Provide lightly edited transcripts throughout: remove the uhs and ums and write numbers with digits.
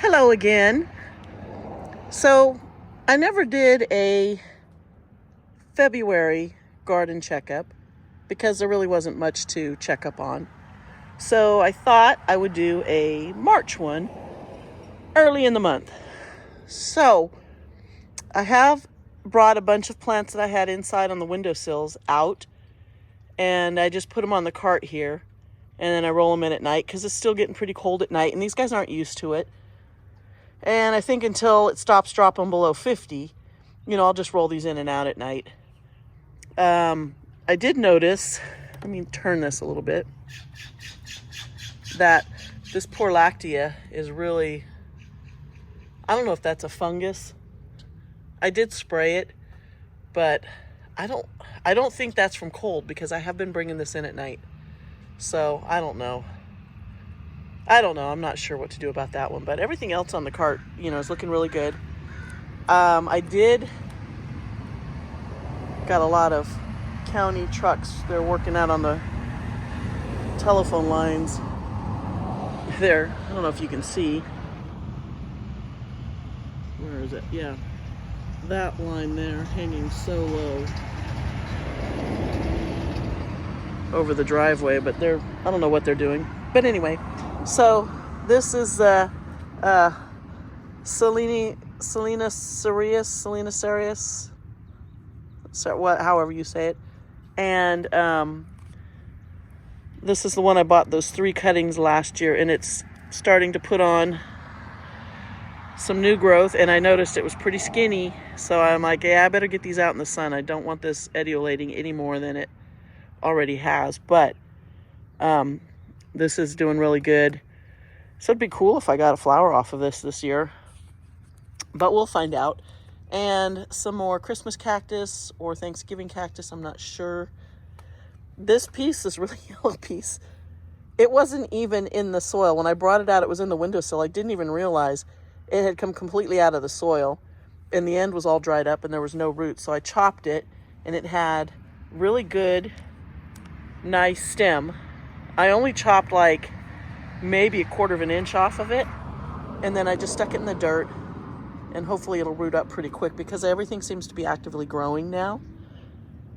Hello again. So I never did a February garden checkup because there really wasn't much to check up on. So I thought I would do a March one early in the month. So I have brought a bunch of plants that I had inside on the windowsills out, and I just put them on the cart here, and then I roll them in at night because it's still getting pretty cold at night and these guys aren't used to it. And I think until it stops dropping below 50, I'll just roll these in and out at night. I did notice, let me turn this a little bit, that this poor Lactea is really, I don't know if that's a fungus. I did spray it, but I don't think that's from cold because I have been bringing this in at night. So I don't know. I'm not sure what to do about that one, but everything else on the cart, is looking really good. I did got a lot of county trucks. They're working out on the telephone lines there. I don't know if you can see. Where is it? Yeah. That line there hanging so low over the driveway, but I don't know what they're doing. But anyway, so this is Selena cereus, however you say it. And this is the one I bought those 3 cuttings last year, and it's starting to put on some new growth, and I noticed it was pretty skinny, so I'm like, yeah, I better get these out in the sun. I don't want this etiolating any more than it already has, but this is doing really good. So it'd be cool if I got a flower off of this year, but we'll find out. And some more Christmas cactus or Thanksgiving cactus, I'm not sure. This really yellow piece, it wasn't even in the soil. When I brought it out, it was in the windowsill. I didn't even realize it had come completely out of the soil, and the end was all dried up and there was no roots. So I chopped it, and it had really good, nice stem. I only chopped like maybe 1/4 of an inch off of it, and then I just stuck it in the dirt, and hopefully it'll root up pretty quick because everything seems to be actively growing now.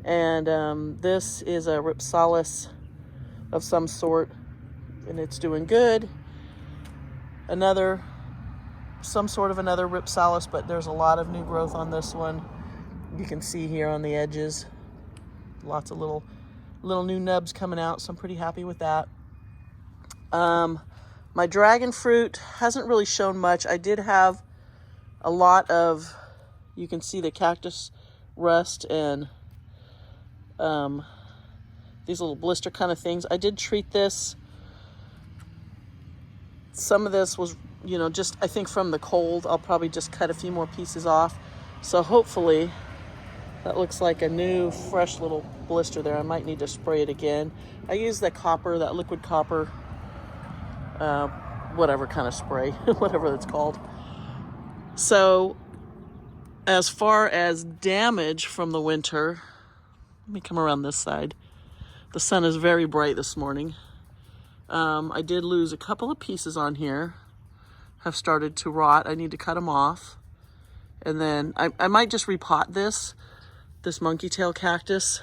And this is a Rhipsalis of some sort, and it's doing good. Some sort of another Rhipsalis, but there's a lot of new growth on this one. You can see here on the edges, lots of little new nubs coming out, so I'm pretty happy with that. My dragon fruit hasn't really shown much. I did have a lot of, you can see the cactus rust and these little blister kind of things. I did treat this. Some of this was, just I think from the cold. I'll probably just cut a few more pieces off. So hopefully that looks like a new fresh little blister there. I might need to spray it again. I use that liquid copper, whatever kind of spray, whatever it's called. So as far as damage from the winter, let me come around this side. The sun is very bright this morning. I did lose a couple of pieces on here, have started to rot. I need to cut them off. And then I might just repot this monkey tail cactus.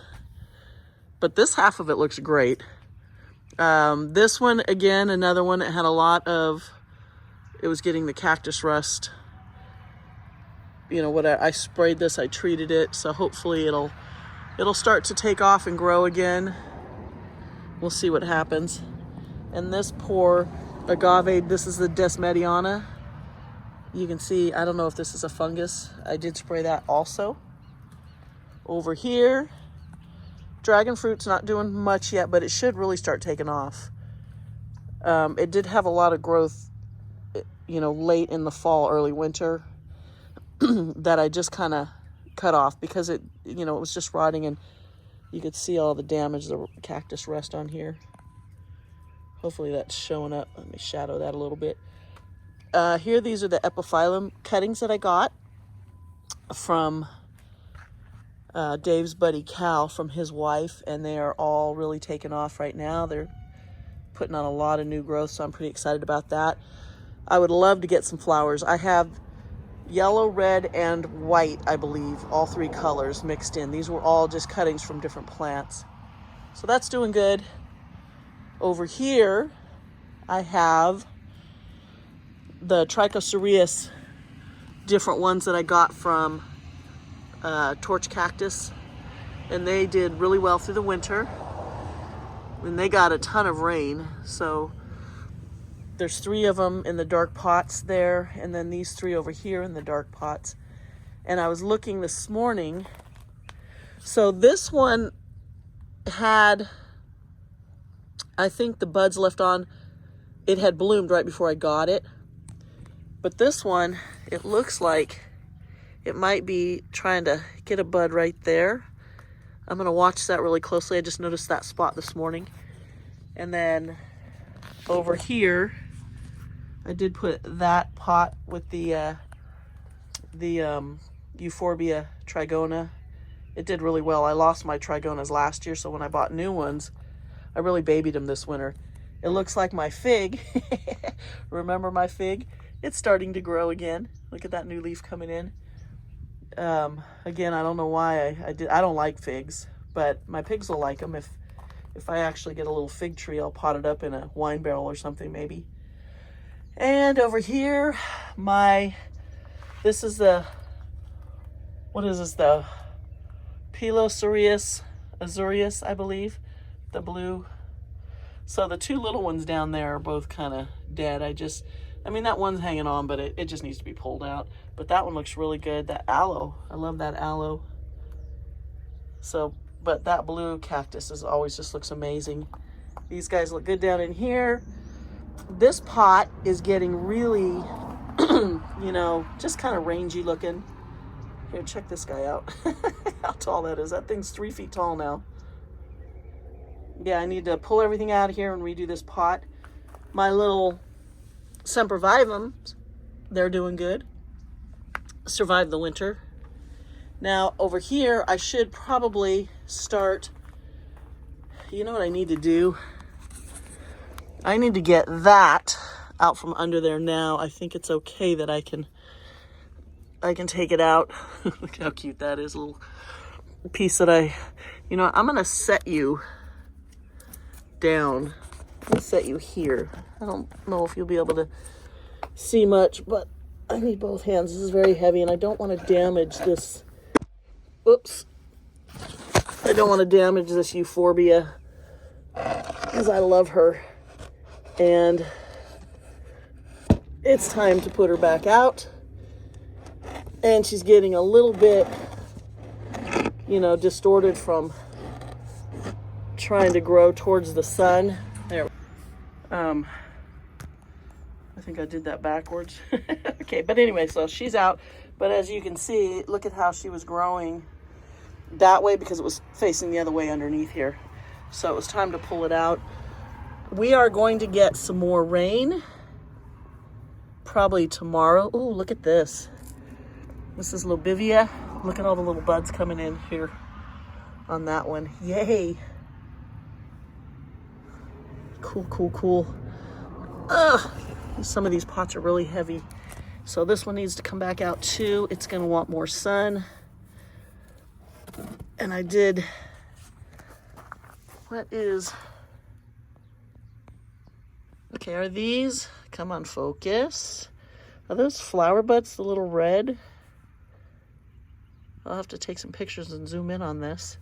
But this half of it looks great. This one, again, another one that had it was getting the cactus rust. I sprayed this, I treated it, so hopefully it'll start to take off and grow again. We'll see what happens. And this poor agave, this is the Desmediana. You can see, I don't know if this is a fungus. I did spray that also. Over here, dragon fruit's not doing much yet, but it should really start taking off. It did have a lot of growth, late in the fall, early winter, that I just kind of cut off because it was just rotting, and you could see all the damage, the cactus rust on here. Hopefully that's showing up. Let me shadow that a little bit. Here, these are the epiphyllum cuttings that I got from Dave's buddy Cal, from his wife, and they are all really taking off right now. They're putting on a lot of new growth, so I'm pretty excited about that. I would love to get some flowers. I have yellow, red, and white, I believe, all three colors mixed in. These were all just cuttings from different plants. So that's doing good. Over here, I have the Trichocereus, different ones that I got from Torch Cactus. And they did really well through the winter. And they got a ton of rain. So there's 3 of them in the dark pots there, and then these 3 over here in the dark pots. And I was looking this morning. So this one had, I think the buds left on, it had bloomed right before I got it. But this one, it looks like it might be trying to get a bud right there. I'm gonna watch that really closely. I just noticed that spot this morning. And then over here, I did put that pot with the Euphorbia trigona. It did really well. I lost my trigonas last year, so when I bought new ones, I really babied them this winter. It looks like my fig, remember my fig? It's starting to grow again. Look at that new leaf coming in. Again, I don't know why I don't like figs, but my pigs will like them. If I actually get a little fig tree, I'll pot it up in a wine barrel or something maybe. And over here, this is the, what is this, the Pilocereus azureus, I believe, the blue. So the 2 little ones down there are both kind of dead. I mean, that one's hanging on, but it just needs to be pulled out. But that one looks really good. That aloe, I love that aloe. So, but that blue cactus always just looks amazing. These guys look good down in here. This pot is getting really, you know, just kind of rangy looking. Here, check this guy out. How tall that is. That thing's 3 feet tall now. Yeah, I need to pull everything out of here and redo this pot. My little Sempervivums, they're doing good. Survived the winter. Now over here, I should probably start, you know what I need to do? I need to get that out from under there now. I think it's okay that I can take it out. Look how cute that is, a little piece that you know, I'm gonna set you down. I'm gonna set you here. I don't know if you'll be able to see much, but I need both hands. This is very heavy, and I don't want to damage this. Oops. I don't want to damage this Euphorbia because I love her. And it's time to put her back out. And she's getting a little bit, you know, distorted from trying to grow towards the sun. There. I think I did that backwards. Okay, but anyway, so she's out. But as you can see, look at how she was growing that way because it was facing the other way underneath here. So it was time to pull it out. We are going to get some more rain probably tomorrow. Oh, look at this. This is Lobivia. Look at all the little buds coming in here on that one. Yay. Cool, cool, cool. Ugh. Some of these pots are really heavy. So this one needs to come back out too. It's going to want more sun. And I did, okay, are these, come on, focus. Are those flower buds, the little red? I'll have to take some pictures and zoom in on this.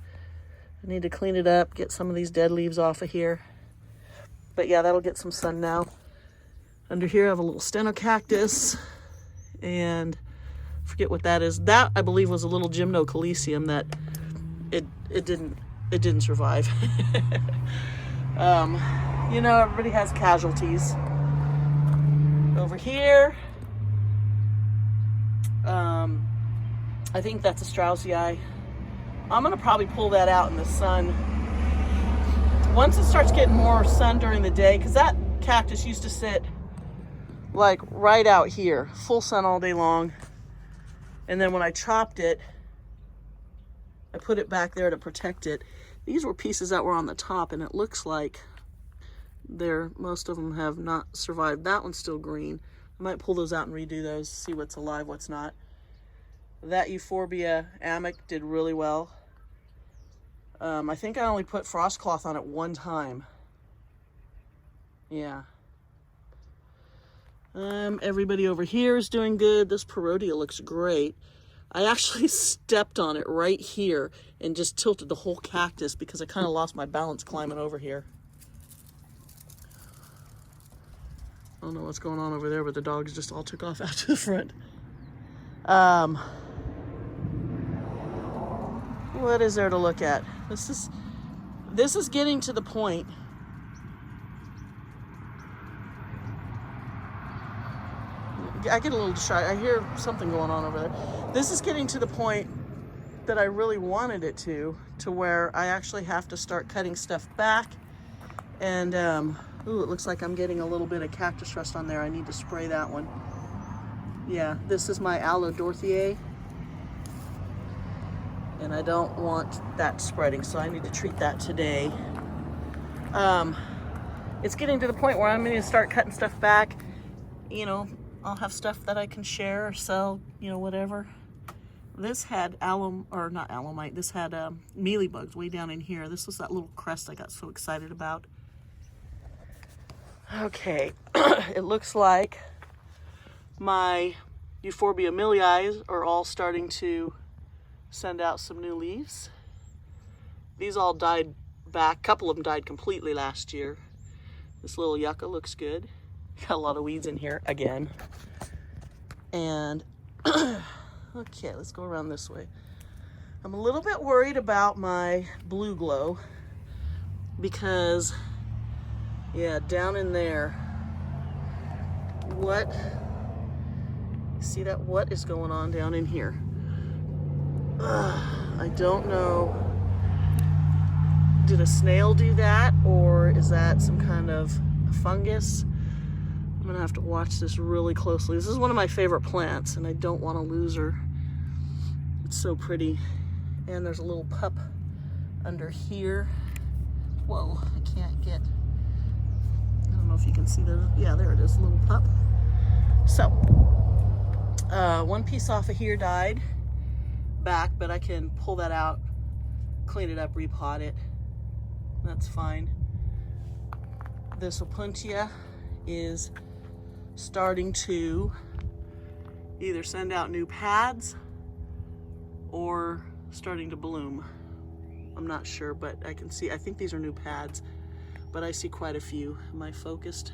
I need to clean it up, get some of these dead leaves off of here. But yeah, that'll get some sun now. Under here I have a little stenocactus, and forget what that is. That I believe was a little gymnocalycium that it didn't survive. You know, everybody has casualties. Over here, I think that's a Straussii. I'm gonna probably pull that out in the sun. Once it starts getting more sun during the day, because that cactus used to sit like right out here, full sun all day long. And then when I chopped it, I put it back there to protect it. These were pieces that were on the top, and it looks like most of them have not survived. That one's still green. I might pull those out and redo those, see what's alive, what's not. That Euphorbia amic did really well. I think I only put frost cloth on it one time. Yeah. Everybody over here is doing good. This Perodia looks great. I actually stepped on it right here and just tilted the whole cactus because I kind of lost my balance climbing over here. I don't know what's going on over there, but the dogs just all took off out to the front. What is there to look at? This is getting to the point. I get a little distracted. I hear something going on over there. This is getting to the point that I really wanted it to where I actually have to start cutting stuff back. And, ooh, it looks like I'm getting a little bit of cactus rust on there. I need to spray that one. Yeah, this is my Aloe Dorthier. And I don't want that spreading, so I need to treat that today. It's getting to the point where I'm going to start cutting stuff back. You know, I'll have stuff that I can share or sell, you know, whatever. This had alumite, this had mealybugs way down in here. This was that little crest I got so excited about. Okay, it looks like my Euphorbia milii are all starting to send out some new leaves. These all died back. A couple of them died completely last year. This little yucca looks good. Got a lot of weeds in here again. And okay, let's go around this way. I'm a little bit worried about my blue glow because, yeah, down in there, see that? What is going on down in here? I don't know. Did a snail do that, or is that some kind of fungus? I'm gonna have to watch this really closely. This is one of my favorite plants, and I don't want to lose her. It's so pretty. And there's a little pup under here. Whoa, I can't get, I don't know if you can see that. Yeah, there it is, a little pup. So, one piece off of here died back, but I can pull that out, clean it up, repot it. That's fine. This Opuntia is starting to either send out new pads or starting to bloom. I'm not sure, but I can see, I think these are new pads, but I see quite a few. Am I focused?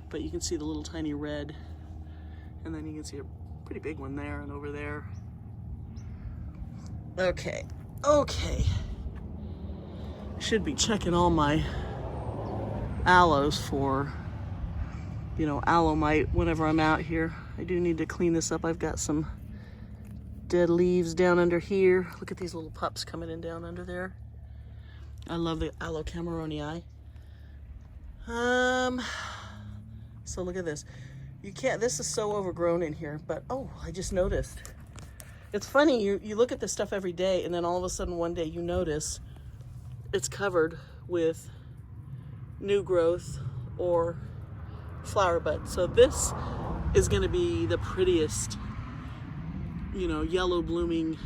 But you can see the little tiny red, and then you can see a pretty big one there and over there. Okay. Should be checking all my aloes for, you know, aloe mite whenever I'm out here. I do need to clean this up. I've got some dead leaves down under here. Look at these little pups coming in down under there. I love the Aloe Cameronii. So look at this. You can't, this is so overgrown in here, but oh, I just noticed. It's funny, you look at this stuff every day, and then all of a sudden one day you notice it's covered with new growth or flower buds. So this is gonna be the prettiest, you know, yellow blooming,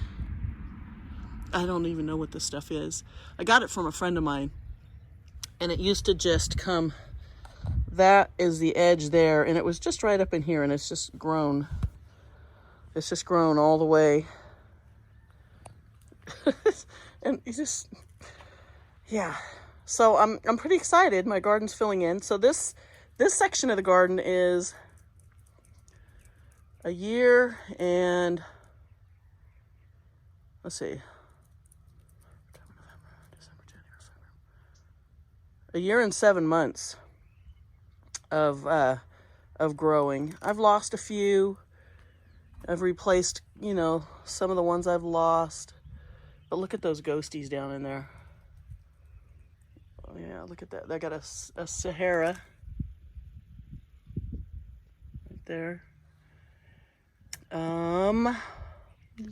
I don't even know what this stuff is. I got it from a friend of mine, and it used to just come, that is the edge there, and it was just right up in here, and it's just grown. It's just grown all the way. And it's just, yeah. So I'm pretty excited. My garden's filling in. So this section of the garden is a year and, let's see, a year and 7 months of growing. I've lost a few. I've replaced, you know, some of the ones I've lost. But look at those ghosties down in there. Oh yeah, look at that. I got a Sahara right there.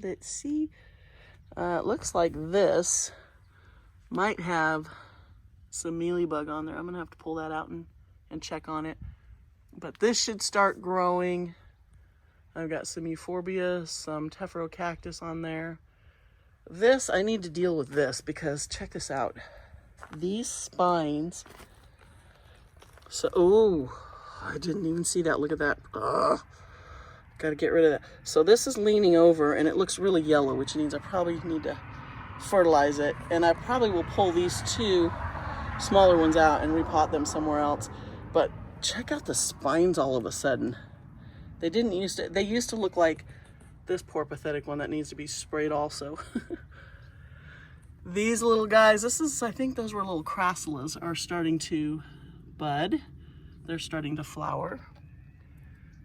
Let's see. It looks like this might have some mealybug on there. I'm gonna have to pull that out and check on it. But this should start growing. I've got some euphorbia, some Tephro on there. This, I need to deal with this because check this out. These spines. So, oh, I didn't even see that. Look at that. Got to get rid of that. So this is leaning over and it looks really yellow, which means I probably need to fertilize it. And I probably will pull these two smaller ones out and repot them somewhere else. But check out the spines all of a sudden. They used to look like this poor pathetic one that needs to be sprayed also. These little guys, I think those were little crassulas, are starting to bud. They're starting to flower.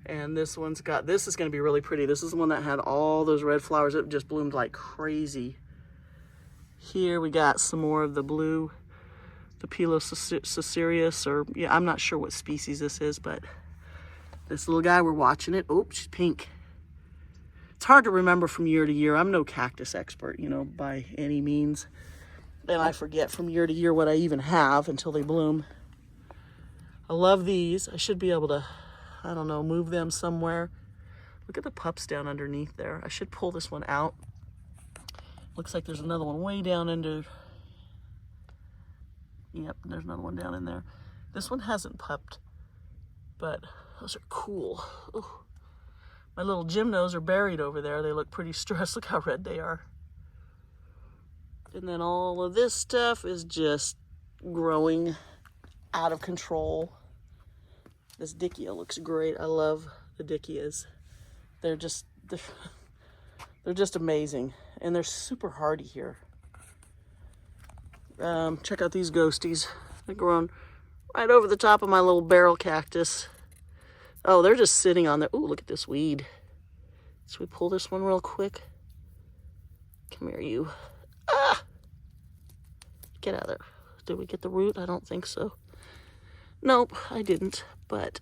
And this is going to be really pretty. This is the one that had all those red flowers. It just bloomed like crazy. Here we got some more of the blue, the Pilosocereus, or yeah, I'm not sure what species this is, but this little guy, we're watching it. Oh, she's pink. It's hard to remember from year to year. I'm no cactus expert, you know, by any means. And I forget from year to year what I even have until they bloom. I love these. I should be able to, I don't know, move them somewhere. Look at the pups down underneath there. I should pull this one out. Looks like there's another one way down into, yep, there's another one down in there. This one hasn't pupped, but those are cool. Ooh. My little gymnos are buried over there. They look pretty stressed. Look how red they are. And then all of this stuff is just growing out of control. This Dickia looks great. I love the Dickias. They're just amazing. And they're super hardy here. Check out these ghosties. They're growing right over the top of my little barrel cactus. Oh, they're just sitting on there. Ooh, look at this weed. Should we pull this one real quick? Come here, you. Ah! Get out of there. Did we get the root? I don't think so. Nope, I didn't, but...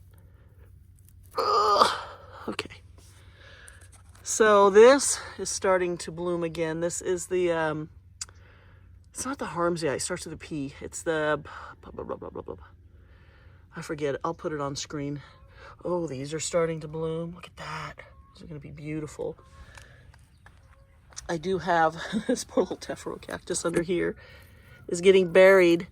okay. So this is starting to bloom again. This is the... it's not the Harmsii. It starts with a P. It's the... I forget it. I'll put it on screen. Oh, these are starting to bloom. Look at that. These are going to be beautiful. I do have this poor little Tephro cactus under here is getting buried.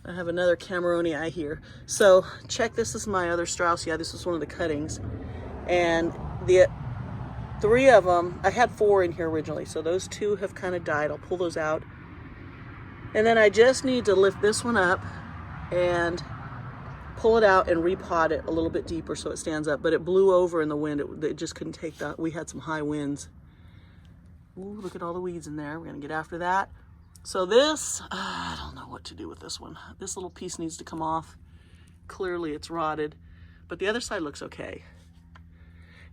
I have another Cameronii here. So check, this is my other Straussii. This is one of the cuttings. And the 3 of them, I had 4 in here originally. So those 2 have kind of died. I'll pull those out. And then I just need to lift this one up and pull it out and repot it a little bit deeper so it stands up. But it blew over in the wind. It just couldn't take that. We had some high winds. Ooh, look at all the weeds in there. We're going to get after that. So this, I don't know what to do with this one. This little piece needs to come off. Clearly it's rotted, but the other side looks okay.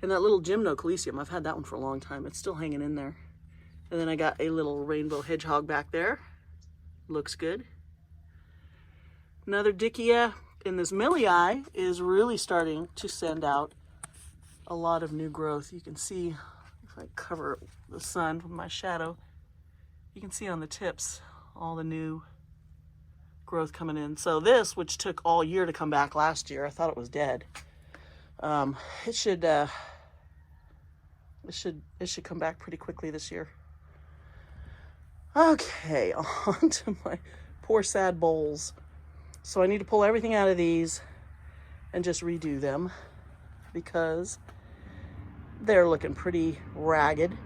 And that little Gymnocalycium, I've had that one for a long time. It's still hanging in there. And then I got a little rainbow hedgehog back there. Looks good. Another Dickia. And this Millii is really starting to send out a lot of new growth. You can see, if I cover the sun with my shadow, you can see on the tips all the new growth coming in. So this, which took all year to come back last year, I thought it was dead. It should come back pretty quickly this year. Okay, on to my poor sad bowls. So I need to pull everything out of these and just redo them because they're looking pretty ragged.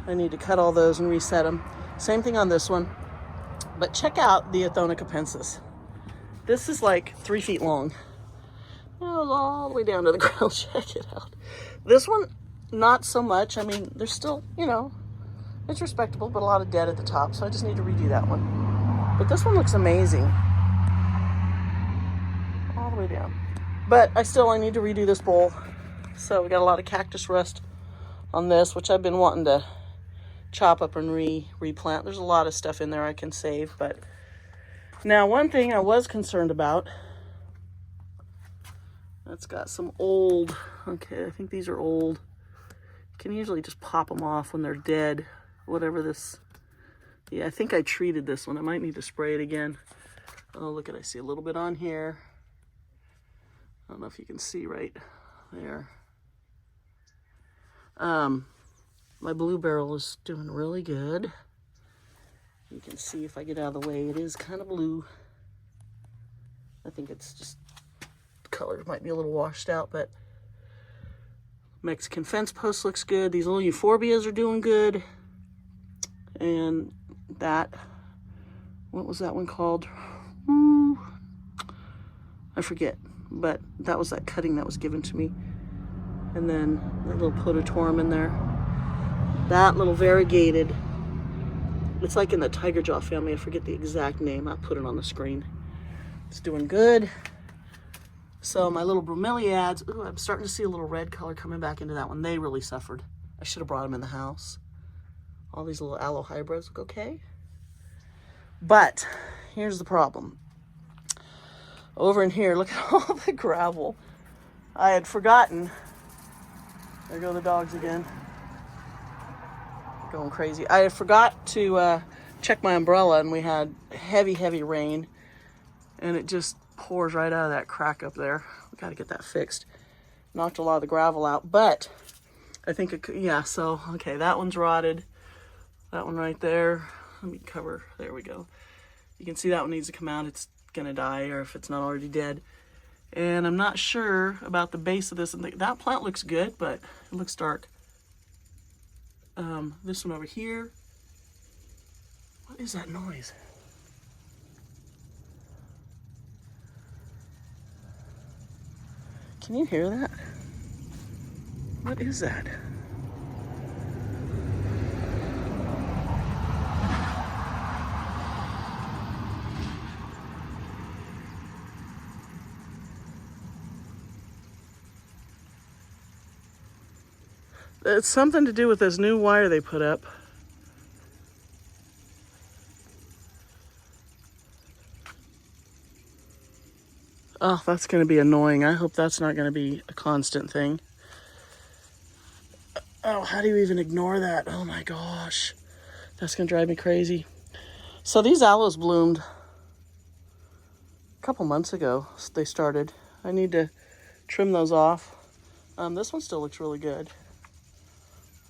I need to cut all those and reset them. Same thing on this one. But check out the Athona capensis. This is like 3 feet long. It goes all the way down to the ground. Check it out. This one, not so much. I mean, there's still, you know, it's respectable, but a lot of dead at the top. So I just need to redo that one. But this one looks amazing. All the way down. But I need to redo this bowl. So we got a lot of cactus rust on this, which I've been wanting to chop up and replant. There's a lot of stuff in there I can save, but now one thing I was concerned about, that's got some old, okay, I think these are old. You can usually just pop them off when they're dead, whatever this, yeah, I think I treated this one. I might need to spray it again. Oh, look at, I see a little bit on here. I don't know if you can see right there. My blue beryl is doing really good. You can see if I get out of the way, it is kind of blue. I think it's just, the color might be a little washed out, but Mexican fence post looks good. These little euphorbias are doing good. And that, what was that one called? Ooh, I forget, but that was that cutting that was given to me. And then that little Podotorum in there. That little variegated, it's like in the tiger jaw family. I forget the exact name. I'll put it on the screen. It's doing good. So my little bromeliads, ooh, I'm starting to see a little red color coming back into that one. They really suffered. I should have brought them in the house. All these little aloe hybrids look okay. But here's the problem. Over in here, look at all the gravel. I had forgotten. There go the dogs again. Going crazy. I forgot to check my umbrella, and we had heavy rain, and it just pours right out of that crack up there. We got to get that fixed. Knocked a lot of the gravel out, but I think it could, yeah, so okay, that one's rotted. That one right there, let me cover, there we go. You can see that one needs to come out. It's gonna die, or if it's not already dead. And I'm not sure about the base of this. That plant looks good, but it looks dark. This one over here. What is that noise? Can you hear that? What is that? It's something to do with this new wire they put up. Oh, that's going to be annoying. I hope that's not going to be a constant thing. Oh, how do you even ignore that? Oh my gosh. That's going to drive me crazy. So these aloes bloomed a couple months ago. They started. I need to trim those off. This one still looks really good.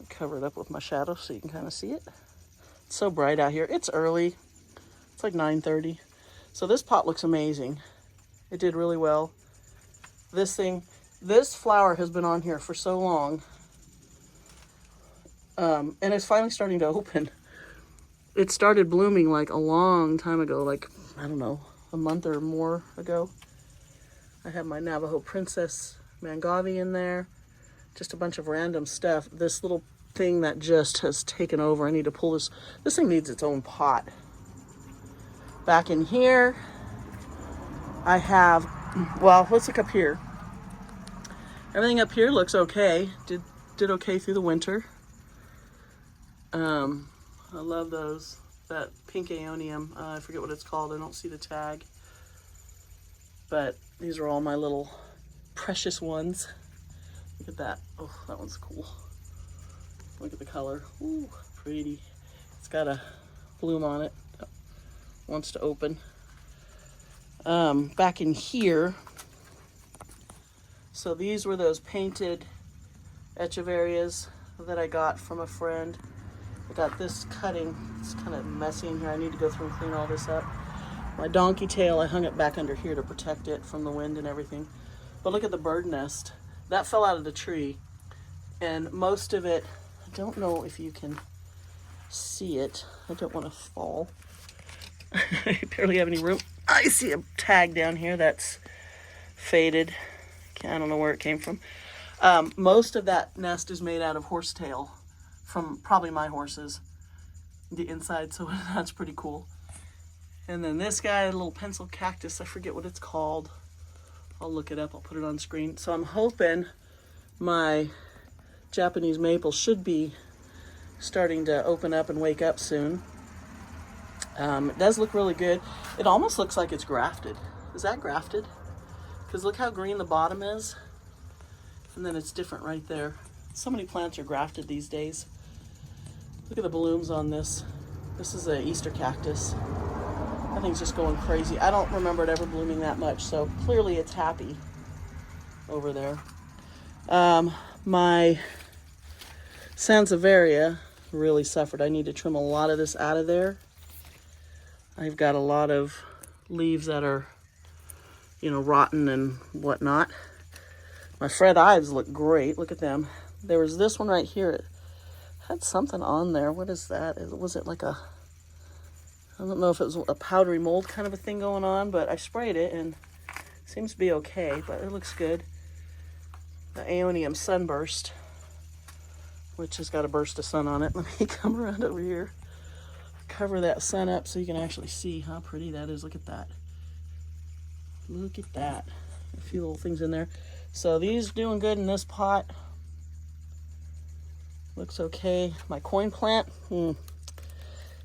I'll cover it up with my shadow so you can kind of see it. It's so bright out here. It's early. It's like 9:30. So this pot looks amazing. It did really well. This flower has been on here for so long. And it's finally starting to open. It started blooming like a long time ago, like, I don't know, a month or more ago. I have my Navajo Princess Mangavi in there. Just a bunch of random stuff. This little thing that just has taken over. I need to pull this. This thing needs its own pot. Back in here, I have, well, let's look up here. Everything up here looks okay. Did okay through the winter. I love those. That pink aeonium, I forget what it's called. I don't see the tag. But these are all my little precious ones. Look at that. Oh, that one's cool. Look at the color. Ooh, pretty. It's got a bloom on it. Wants to open. Back in here, so these were those painted echeverias that I got from a friend. I got this cutting. It's kind of messy in here. I need to go through and clean all this up. My donkey tail, I hung it back under here to protect it from the wind and everything. But look at the bird nest. That fell out of the tree, and most of it, I don't know if you can see it. I don't want to fall. I barely have any room. I see a tag down here that's faded. I don't know where it came from. Most of that nest is made out of horsetail from probably my horses, the inside, so that's pretty cool. And then this guy, a little pencil cactus, I forget what it's called. I'll look it up, I'll put it on screen. So I'm hoping my Japanese maple should be starting to open up and wake up soon. It does look really good. It almost looks like it's grafted. Is that grafted? Because look how green the bottom is. And then it's different right there. So many plants are grafted these days. Look at the blooms on this. This is an Easter cactus. That thing's just going crazy. I don't remember it ever blooming that much, so clearly it's happy. over there. My Sansevieria really suffered. I need to trim a lot of this out of there. I've got a lot of leaves that are, you know, rotten and whatnot. My Fred Ives look great. Look at them. There was this one right here. It had something on there. What is that? Was it like a, I don't know if it was a powdery mold kind of a thing going on, but I sprayed it and it seems to be okay, but it looks good. The Aeonium Sunburst, which has got a burst of sun on it. Let me come around over here. Cover that sun up so you can actually see how pretty that is. Look at that. Look at that. A few little things in there. So these doing good in this pot. Looks okay. My coin plant,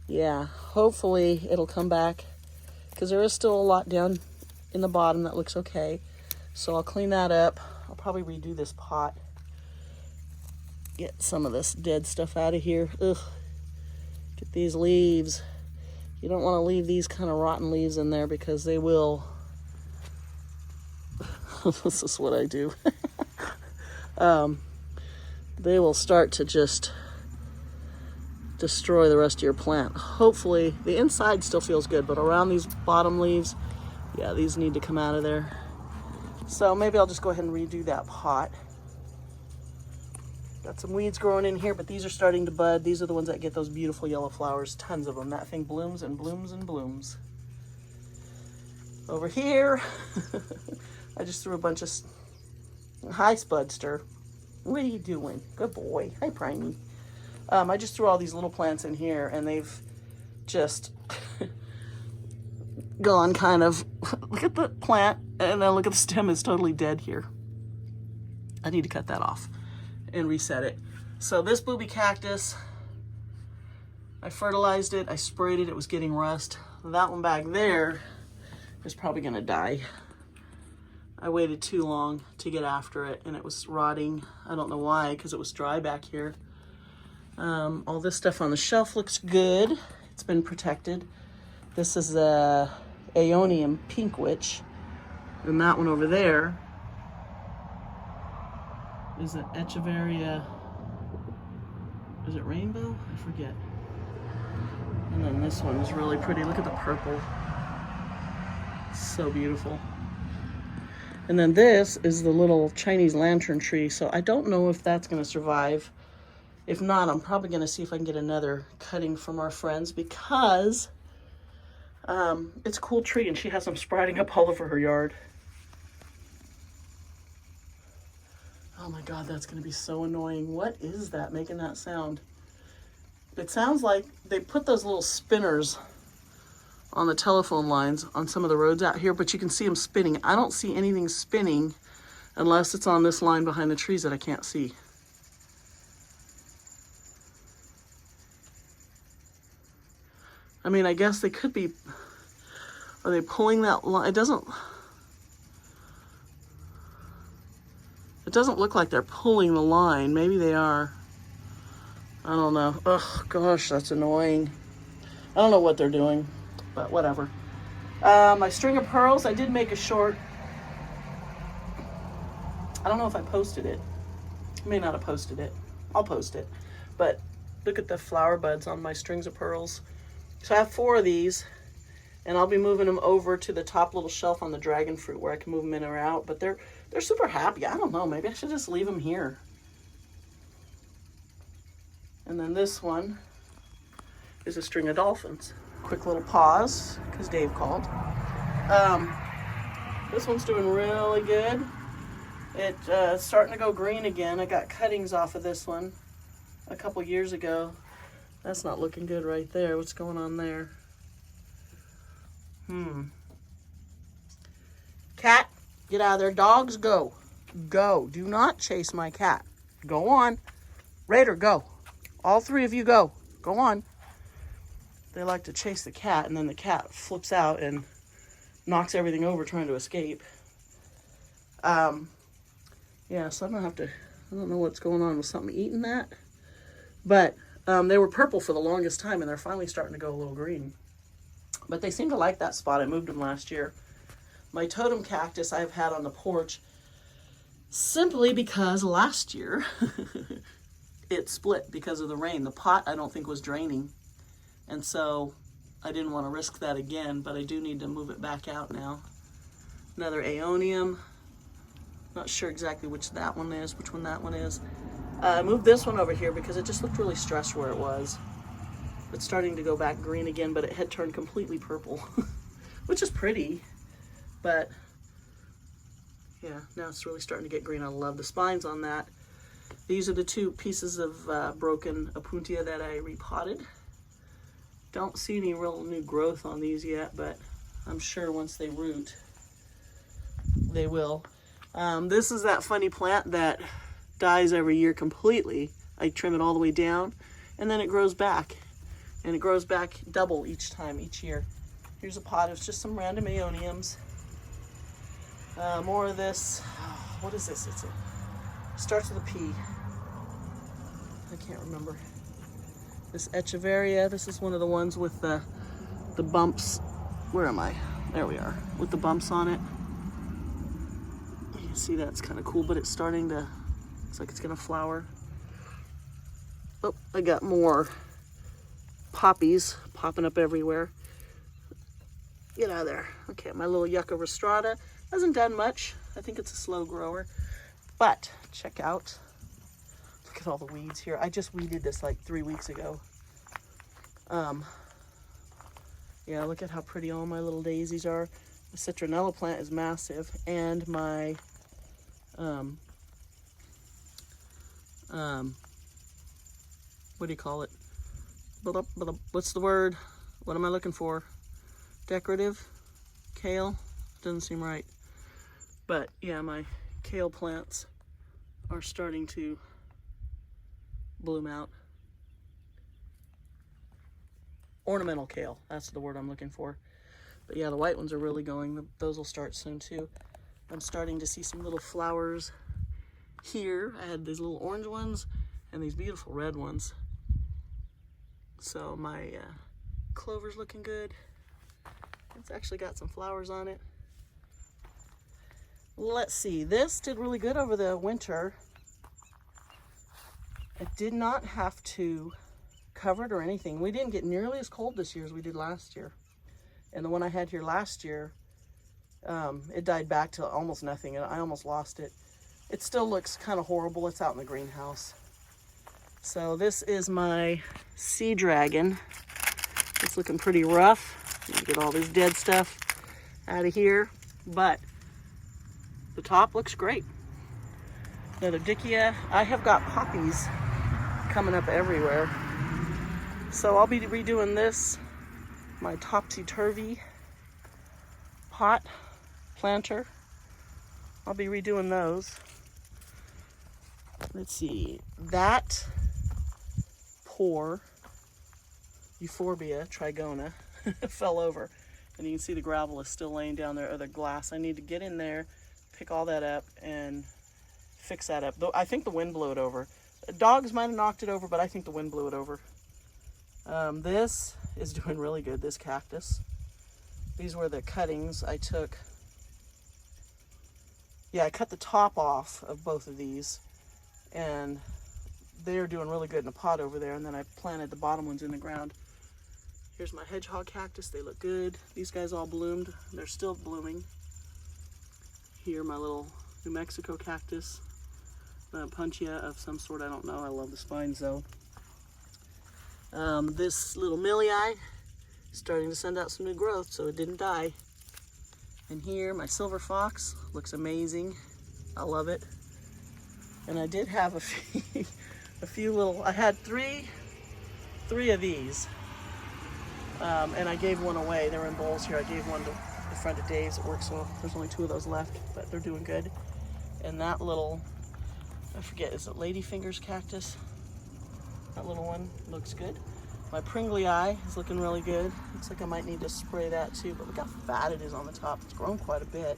yeah, hopefully it'll come back because there is still a lot down in the bottom that looks okay. So I'll clean that up. I'll probably redo this pot. Get some of this dead stuff out of here. Ugh. Get these leaves. You don't want to leave these kind of rotten leaves in there because they will. This is what I do. They will start to just destroy the rest of your plant. Hopefully, the inside still feels good, but around these bottom leaves, yeah, these need to come out of there. So maybe I'll just go ahead and redo that pot. Got some weeds growing in here, but these are starting to bud. These are the ones that get those beautiful yellow flowers, tons of them. That thing blooms and blooms and blooms. Over here, I just threw a bunch of, hi Spudster. What are you doing? Good boy. Hi, Primey. I just threw all these little plants in here, and they've just gone kind of, look at the plant, and then look at the stem is totally dead here. I need to cut that off and reset it. So this booby cactus, I fertilized it, I sprayed it, it was getting rust. That one back there is probably gonna die. I waited too long to get after it and it was rotting. I don't know why, because it was dry back here. All this stuff on the shelf looks good. It's been protected. This is a Aeonium Pink Witch. And that one over there is an Echeveria, is it Rainbow? I forget. And then this one is really pretty. Look at the purple. So beautiful. And then this is the little Chinese lantern tree. So I don't know if that's going to survive. If not, I'm probably going to see if I can get another cutting from our friends because it's a cool tree and she has them sprouting up all over her yard. Oh my God, that's going to be so annoying. What is that making that sound? It sounds like they put those little spinners on the telephone lines on some of the roads out here, but you can see them spinning. I don't see anything spinning unless it's on this line behind the trees that I can't see. I mean, I guess they could be, are they pulling that line? It doesn't look like they're pulling the line. Maybe they are. I don't know. Oh gosh, that's annoying. I don't know what they're doing, but whatever. My string of pearls, I did make a short. I don't know if I posted it. I may not have posted it. I'll post it. But look at the flower buds on my strings of pearls. So I have 4 of these, and I'll be moving them over to the top little shelf on the dragon fruit where I can move them in or out. But they're super happy. I don't know. Maybe I should just leave them here. And then this one is a string of dolphins. Quick little pause because Dave called. This one's doing really good. It's starting to go green again. I got cuttings off of this one a couple years ago. That's not looking good right there. What's going on there? Cat, get out of there. Dogs, go. Go. Do not chase my cat. Go on. Raider, go. All 3 of you go. Go on. They like to chase the cat, and then the cat flips out and knocks everything over trying to escape. Yeah, so I'm gonna have to, I don't know what's going on with something eating that. But they were purple for the longest time, and they're finally starting to go a little green. But they seem to like that spot. I moved them last year. My totem cactus I've had on the porch simply because last year it split because of the rain. The pot I don't think was draining, and so I didn't want to risk that again, but I do need to move it back out now. Another Aeonium. Not sure exactly which that one is, which one that one is. I moved this one over here because it just looked really stressed where it was. It's starting to go back green again, but it had turned completely purple, which is pretty, but yeah, now it's really starting to get green. I love the spines on that. These are the two pieces of broken Opuntia that I repotted. Don't see any real new growth on these yet, but I'm sure once they root, they will. This is that funny plant that dies every year completely. I trim it all the way down, and then it grows back. And it grows back double each time, each year. Here's a pot of just some random Aeoniums. More of this. Oh, what is this? It starts with a P. I can't remember. This Echeveria. This is one of the ones with the bumps. Where am I? There we are. With the bumps on it. You can see that's kind of cool, but it's starting to, looks like it's going to flower. Oh, I got more poppies popping up everywhere. Get out of there. Okay, my little Yucca rostrata hasn't done much. I think it's a slow grower, but check out, look at all the weeds here. I just weeded this like 3 weeks ago. Yeah, look at how pretty all my little daisies are. The citronella plant is massive, and my what do you call it? What's the word? What am I looking for? Decorative kale? Doesn't seem right. But yeah, my kale plants are starting to bloom out. Ornamental kale, that's the word I'm looking for. But yeah, the white ones are really going. Those will start soon too. I'm starting to see some little flowers here. I had these little orange ones and these beautiful red ones. So my clover's looking good. It's actually got some flowers on it. Let's see, this did really good over the winter. I did not have to cover it or anything. We didn't get nearly as cold this year as we did last year. And the one I had here last year, it died back to almost nothing, and I almost lost it. It still looks kind of horrible. It's out in the greenhouse. So this is my sea dragon. It's looking pretty rough. Get all this dead stuff out of here, but the top looks great. Another Dickia. I have got poppies coming up everywhere. So I'll be redoing this, my topsy-turvy pot planter. I'll be redoing those. Let's see, that poor Euphorbia trigona fell over, and you can see the gravel is still laying down there, or the glass. I need to get in there, pick all that up, and fix that up. Though I think the wind blew it over. Dogs might have knocked it over, but I think the wind blew it over. This is doing really good, this cactus. These were the cuttings I took. Yeah, I cut the top off of both of these, and they're doing really good in a pot over there, and then I planted the bottom ones in the ground. Here's my hedgehog cactus. They look good. These guys all bloomed. They're still blooming. Here, my little New Mexico cactus. Puntia of some sort, I don't know. I love the spines though. This little Millii is starting to send out some new growth, so it didn't die. And here, my silver fox looks amazing. I love it. And I did have a few little, I had three of these. And I gave one away. They're in bowls here. I gave one to a friend of Dave's at work, so there's only 2 of those left, but they're doing good. And that little, I forget, is it ladyfingers cactus? That little one looks good. My Pringlei is looking really good. Looks like I might need to spray that too, but look how fat it is on the top. It's grown quite a bit.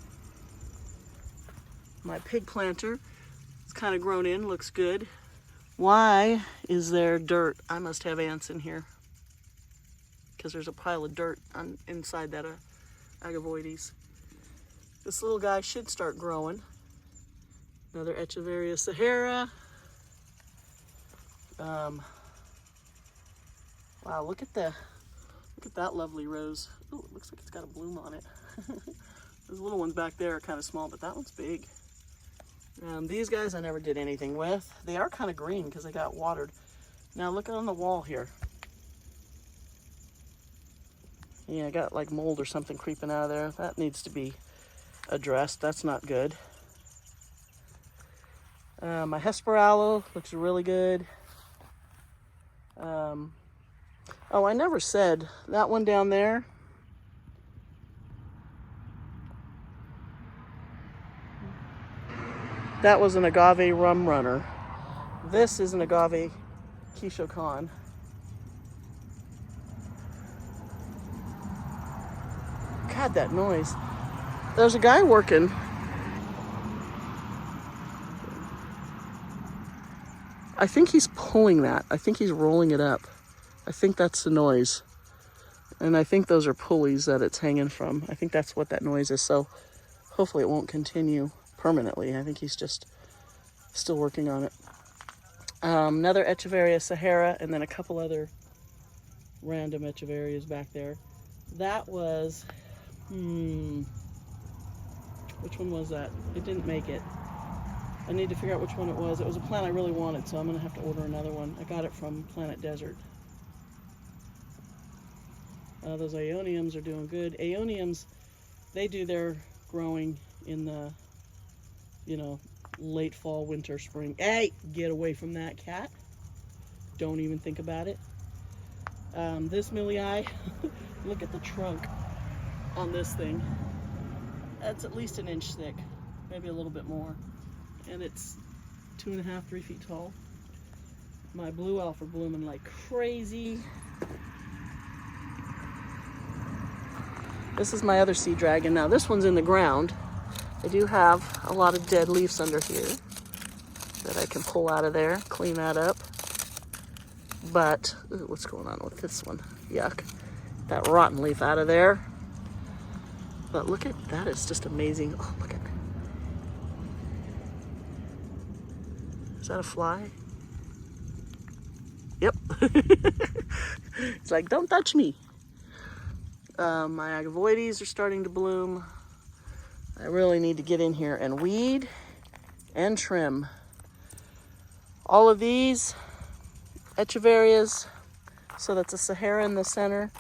My pig planter, it's kind of grown in, looks good. Why is there dirt? I must have ants in here, because there's a pile of dirt inside that Agavoides. This little guy should start growing. Another Echeveria Sahara. Wow, look at that lovely rose. Oh, it looks like it's got a bloom on it. Those little ones back there are kind of small, but that one's big. These guys I never did anything with. They are kind of green because they got watered. Now look on the wall here. Yeah, I got like mold or something creeping out of there. That needs to be addressed. That's not good. My Hesperaloe looks really good. Oh, I never said that one down there. That was an agave rum runner. This is an agave Kisho Kan. God, that noise. There's a guy working. I think he's pulling that. I think he's rolling it up. I think that's the noise. And I think those are pulleys that it's hanging from. I think that's what that noise is. So hopefully it won't continue permanently. I think he's just still working on it. Another Echeveria Sahara, and then a couple other random Echeverias back there. That was, which one was that? It didn't make it. I need to figure out which one it was. It was a plant I really wanted, so I'm going to have to order another one. I got it from Planet Desert. Those Aeoniums are doing good. Aeoniums, they do their growing in the, late fall, winter, spring. Hey, get away from that, cat. Don't even think about it. This Millii, look at the trunk on this thing. That's at least an inch thick, maybe a little bit more. And it's 2.5, 3 feet tall. My blue elf are blooming like crazy. This is my other sea dragon. Now this one's in the ground. I do have a lot of dead leaves under here that I can pull out of there, clean that up. But, ooh, what's going on with this one? Yuck. That rotten leaf out of there. But look at that, it's just amazing. Oh, look at that. Is that a fly? Yep. It's like, don't touch me. My Agavoides are starting to bloom. I really need to get in here and weed and trim. All of these Echeverias, so that's a Sahara in the center,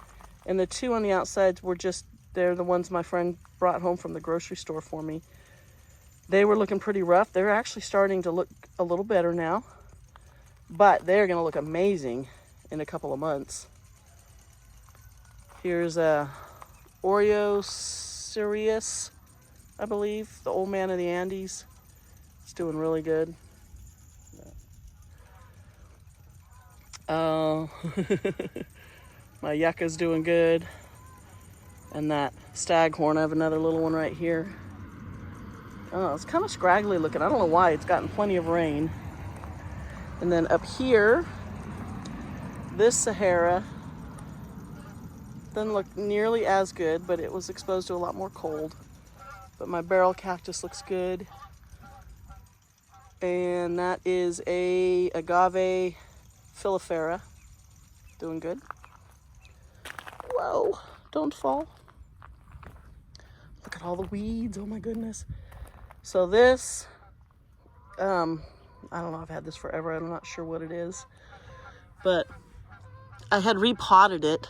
and the two on the outsides were just, they're the ones my friend brought home from the grocery store for me. They were looking pretty rough. They're actually starting to look a little better now, but they're gonna look amazing in a couple of months. Here's a Oreo Sirius, I believe, the old man of the Andes. It's doing really good. Oh, my yucca's doing good. And that staghorn, I have another little one right here. Oh, it's kind of scraggly looking. I don't know why. It's gotten plenty of rain. And then up here, this Sahara doesn't look nearly as good, but it was exposed to a lot more cold. But my barrel cactus looks good. And that is a agave filifera. Doing good. Whoa, don't fall. Look at all the weeds, oh my goodness. So this, I don't know, I've had this forever. I'm not sure what it is. But I had repotted it.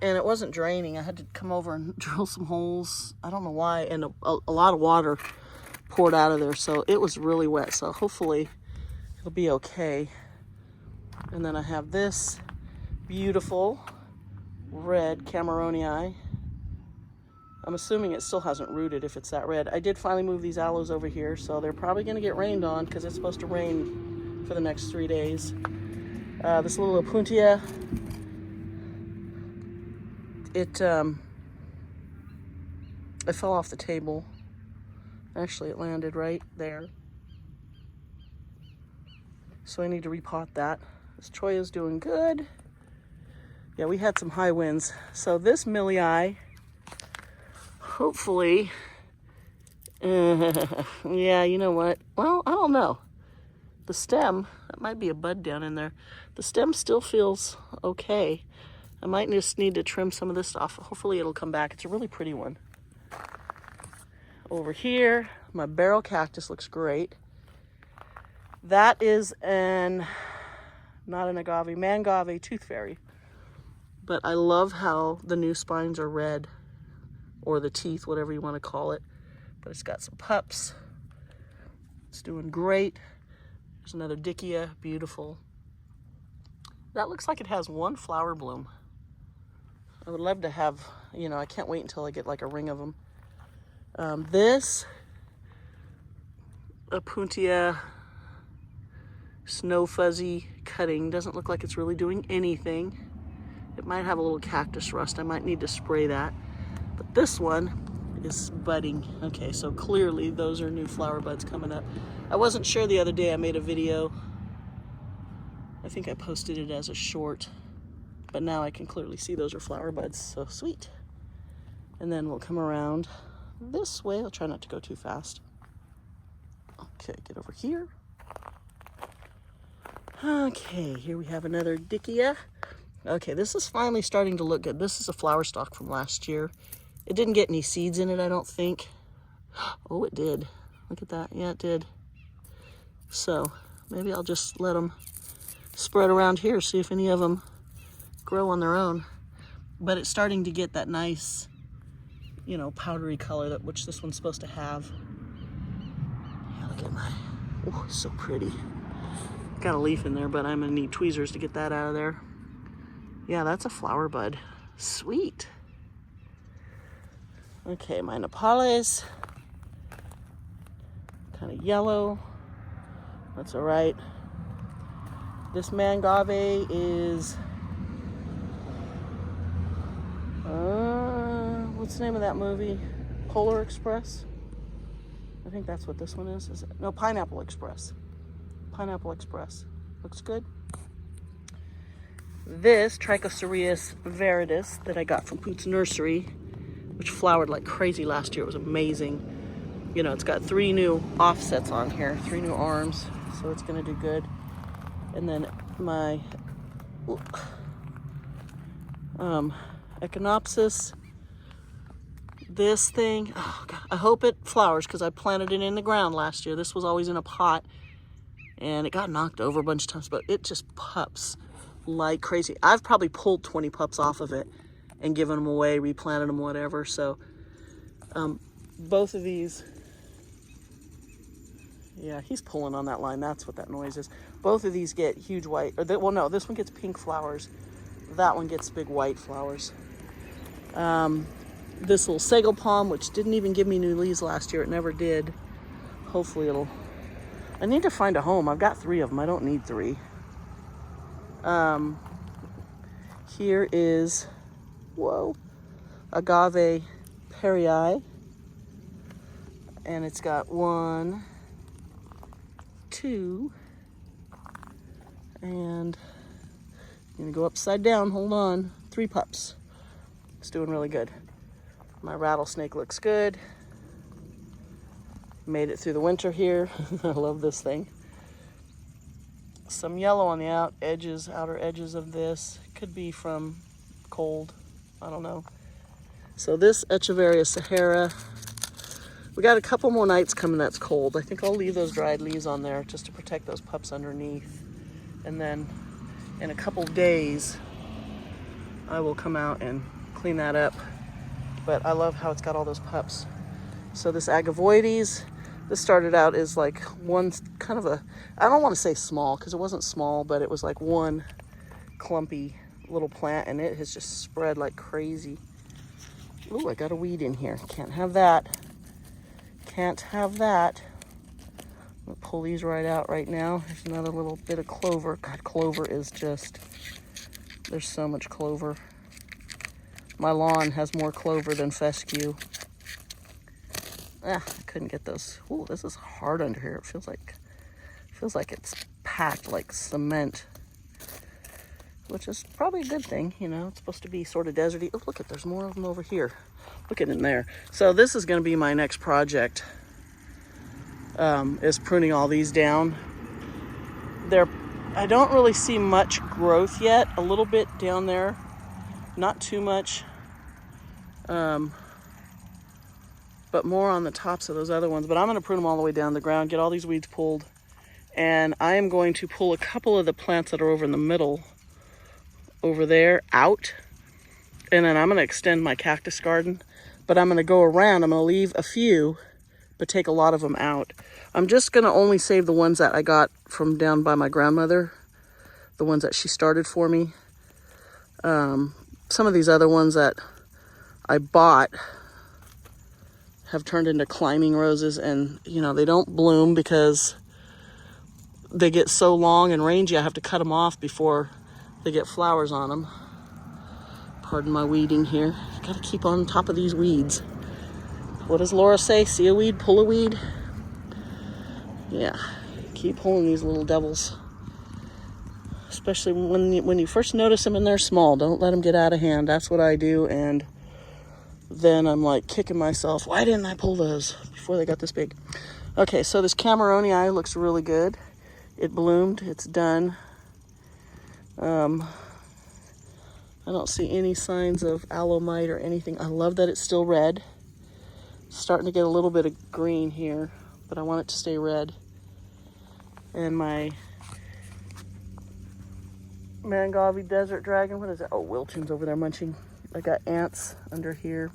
And it wasn't draining. I had to come over and drill some holes. I don't know why. And a lot of water poured out of there. So it was really wet. So hopefully it'll be okay. And then I have this beautiful red Cameronii. I'm assuming it still hasn't rooted if it's that red. I did finally move these aloes over here. So they're probably going to get rained on because it's supposed to rain for the next 3 days. This little Opuntia. It fell off the table. Actually, it landed right there. So I need to repot that. This Choya's doing good. Yeah, we had some high winds. So this Millii, hopefully, Yeah, you know what? Well, I don't know. The stem, that might be a bud down in there. The stem still feels okay. I might just need to trim some of this off. Hopefully it'll come back. It's a really pretty one. Over here, my barrel cactus looks great. That is not an agave, mangave tooth fairy. But I love how the new spines are red, or the teeth, whatever you want to call it. But it's got some pups. It's doing great. There's another Dickia, beautiful. That looks like it has one flower bloom. I would love to have, you know, I can't wait until I get like a ring of them. This Opuntia Snow Fuzzy cutting doesn't look like it's really doing anything. It might have a little cactus rust. I might need to spray that. But this one is budding. Okay, so clearly those are new flower buds coming up. I wasn't sure the other day. I made a video. I think I posted it as a short, but now I can clearly see those are flower buds. So sweet. And then we'll come around this way. I'll try not to go too fast. Okay, get over here. Okay, here we have another Dickia. Okay, this is finally starting to look good. This is a flower stalk from last year. It didn't get any seeds in it, I don't think. Oh, it did. Look at that. Yeah, it did. So maybe I'll just let them spread around here, see if any of them grow on their own. But it's starting to get that nice, you know, powdery color which this one's supposed to have. Yeah, look at my, oh, so pretty. Got a leaf in there, but I'm gonna need tweezers to get that out of there. Yeah, that's a flower bud. Sweet. Okay, my Nepales. Kind of yellow. That's all right. This mangave is, what's the name of that movie? Polar Express? I think that's what this one is. Is it? No, Pineapple Express. Pineapple Express. Looks good. This Trichocereus viridis that I got from Poots Nursery, which flowered like crazy last year. It was amazing. You know, it's got 3 new offsets on here, 3 new arms, so it's gonna do good. And then my Echinopsis, this thing, oh God, I hope it flowers because I planted it in the ground last year. This was always in a pot and it got knocked over a bunch of times, but it just pups like crazy. I've probably pulled 20 pups off of it and given them away, replanted them, whatever. So both of these, yeah, he's pulling on that line. That's what that noise is. Both of these get huge white, or well, no, this one gets pink flowers. That one gets big white flowers. This little sago palm, which didn't even give me new leaves last year. It never did. Hopefully it'll, I need to find a home. I've got 3 of them. I don't need 3. Here is, whoa, Agave Perii. And it's got 1, 2, and I'm gonna go upside down, hold on, 3 pups. It's doing really good. My rattlesnake looks good. Made it through the winter here. I love this thing. Some yellow on the outer edges of this. Could be from cold, I don't know. So this Echeveria Sahara, we got a couple more nights coming that's cold. I think I'll leave those dried leaves on there just to protect those pups underneath. And then in a couple days, I will come out and clean that up. But I love how it's got all those pups. So this Agavoides, this started out as like one kind of a, I don't want to say small because it wasn't small, but it was like one clumpy little plant and it has just spread like crazy. Ooh, I got a weed in here. Can't have that. Can't have that. I'm gonna pull these right out right now. There's another little bit of clover. God, clover is just, there's so much clover. My lawn has more clover than fescue. I couldn't get those. Ooh, this is hard under here. It feels like it's packed like cement, which is probably a good thing. You know, it's supposed to be sort of deserty. Oh, look at, there's more of them over here. Look at in there. So this is going to be my next project. is pruning all these down. I don't really see much growth yet. A little bit down there, not too much, but more on the tops of those other ones. But I'm going to prune them all the way down the ground, get all these weeds pulled, and I am going to pull a couple of the plants that are over in the middle over there out, and then I'm going to extend my cactus garden. But I'm going to go around. I'm going to leave a few, but take a lot of them out. I'm just going to only save the ones that I got from down by my grandmother, the ones that she started for me. Some of these other ones that I bought have turned into climbing roses, and you know, they don't bloom because they get so long and rangy. I have to cut them off before they get flowers on them. Pardon my weeding here. Gotta keep on top of these weeds. What does Laura say? See a weed, pull a weed? Yeah, keep pulling these little devils. Especially when you first notice them and they're small. Don't let them get out of hand. That's what I do. And then I'm like kicking myself. Why didn't I pull those before they got this big? Okay, so this Cameroni looks really good. It bloomed. It's done. I don't see any signs of aloe mite or anything. I love that it's still red. It's starting to get a little bit of green here, but I want it to stay red. And my Mangove Desert Dragon, what is it? Oh, Wilton's over there munching. I got ants under here,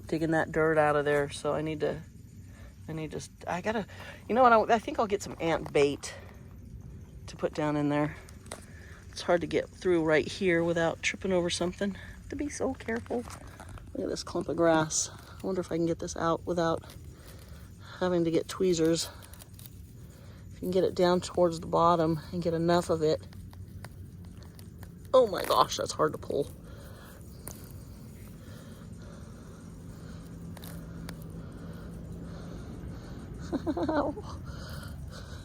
digging that dirt out of there. So I gotta, you know what? I think I'll get some ant bait to put down in there. It's hard to get through right here without tripping over something. To be so careful. Look at this clump of grass. I wonder if I can get this out without having to get tweezers. If you can get it down towards the bottom and get enough of it. Oh my gosh, that's hard to pull.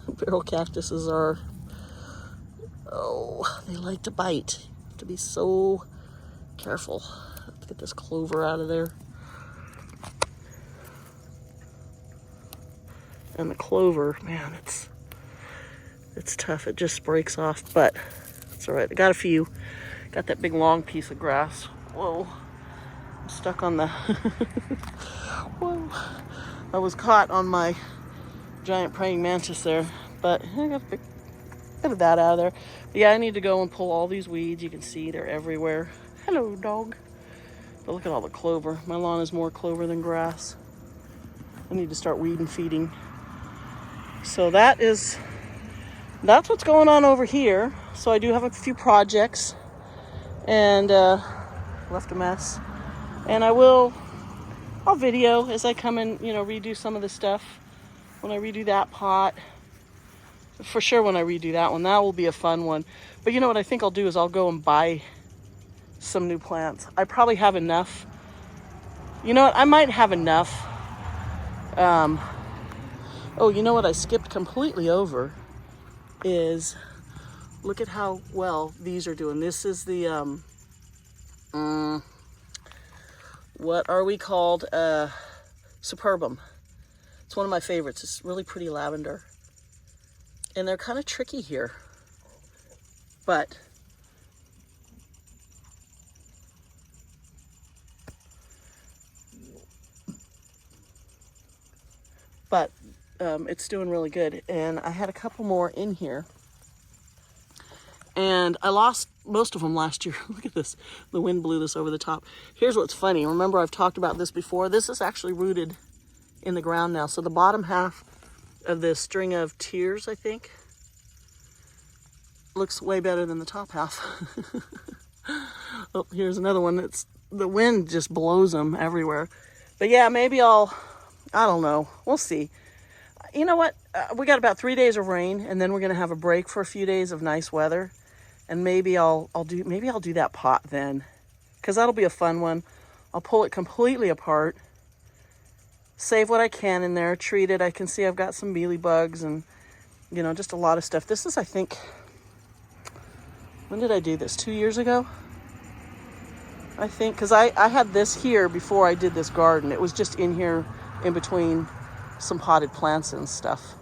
Barrel cactuses are, they like to bite. You have to be so careful. Let's get this clover out of there. And the clover, man, it's tough. It just breaks off, but it's all right. I got a few. Got that big long piece of grass. Whoa, I'm stuck on the, whoa. I was caught on my giant praying mantis there, but I got a bit of that out of there. But yeah, I need to go and pull all these weeds. You can see they're everywhere. Hello, dog. But look at all the clover. My lawn is more clover than grass. I need to start weed and feeding. So that's what's going on over here. So I do have a few projects, and left a mess. And I'll video as I come and, redo some of the stuff. When I redo that pot, for sure when I redo that one, that will be a fun one. But you know what I think I'll do is I'll go and buy some new plants. I probably have enough. You know what? I might have enough. Oh, you know what I skipped completely over is, look at how well these are doing. This is the, what are we called? Superbum. It's one of my favorites. It's really pretty lavender. And they're kind of tricky here. But it's doing really good. And I had a couple more in here. And I lost most of them last year. Look at this. The wind blew this over the top. Here's what's funny. Remember, I've talked about this before. This is actually rooted in the ground now. So the bottom half of this string of tears, I think, looks way better than the top half. Oh, here's another one. The wind just blows them everywhere. But yeah, maybe I don't know. We'll see. You know what? We got about 3 days of rain, and then we're going to have a break for a few days of nice weather. And maybe I'll do that pot then, because that'll be a fun one. I'll pull it completely apart, save what I can in there, treat it. I can see I've got some mealy bugs and, just a lot of stuff. This is, I think, when did I do this? 2 years ago? I think, because I had this here before I did this garden. It was just in here in between some potted plants and stuff.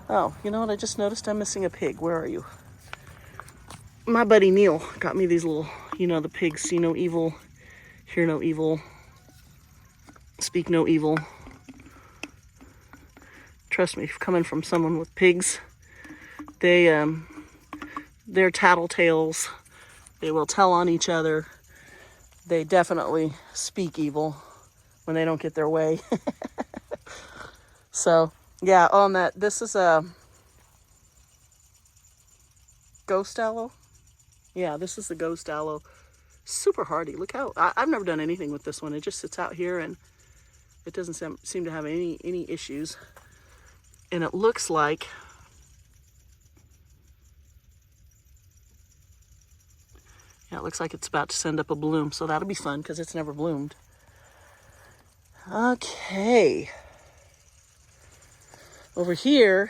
Oh, you know what? I just noticed I'm missing a pig. Where are you? My buddy Neil got me these little, you know, the pigs see no evil, hear no evil, speak no evil. Trust me, coming from someone with pigs, they're tattletales. They will tell on each other. They definitely speak evil when they don't get their way. So, yeah, on that, this is a ghost aloe. Yeah, this is the ghost aloe. Super hardy. Look how, I've never done anything with this one. It just sits out here and it doesn't seem to have any issues. And it looks like, yeah, it looks like it's about to send up a bloom. So that'll be fun because it's never bloomed. Okay. Over here,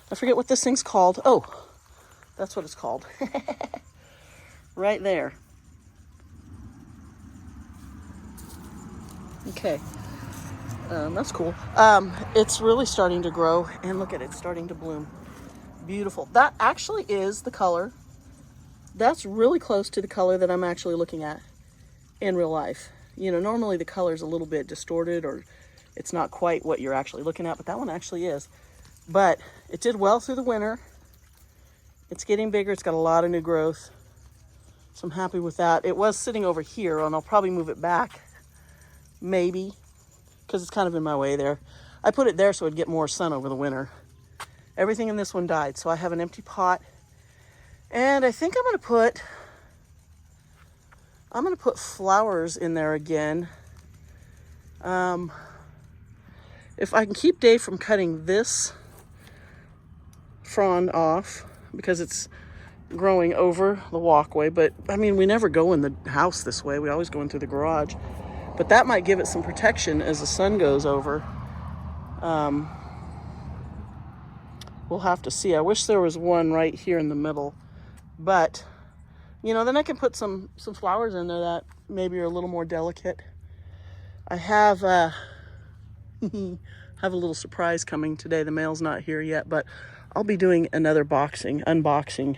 I forget what this thing's called. Oh, that's what it's called. Right there. Okay. That's cool. It's really starting to grow, and look at it, it's starting to bloom. Beautiful. That actually is the color. That's really close to the color that I'm actually looking at in real life. You know, normally the color's a little bit distorted or it's not quite what you're actually looking at, but that one actually is. But it did well through the winter. It's getting bigger. It's got a lot of new growth. So I'm happy with that. It was sitting over here, and I'll probably move it back, maybe, because it's kind of in my way there. I put it there so it'd get more sun over the winter. Everything in this one died, so I have an empty pot. And I think I'm gonna put flowers in there again. If I can keep Dave from cutting this frond off, because it's growing over the walkway, but I mean, we never go in the house this way. We always go in through the garage. But that might give it some protection as the sun goes over. We'll have to see. I wish there was one right here in the middle. But, you know, then I can put some flowers in there that maybe are a little more delicate. I have have a little surprise coming today. The mail's not here yet, but I'll be doing another unboxing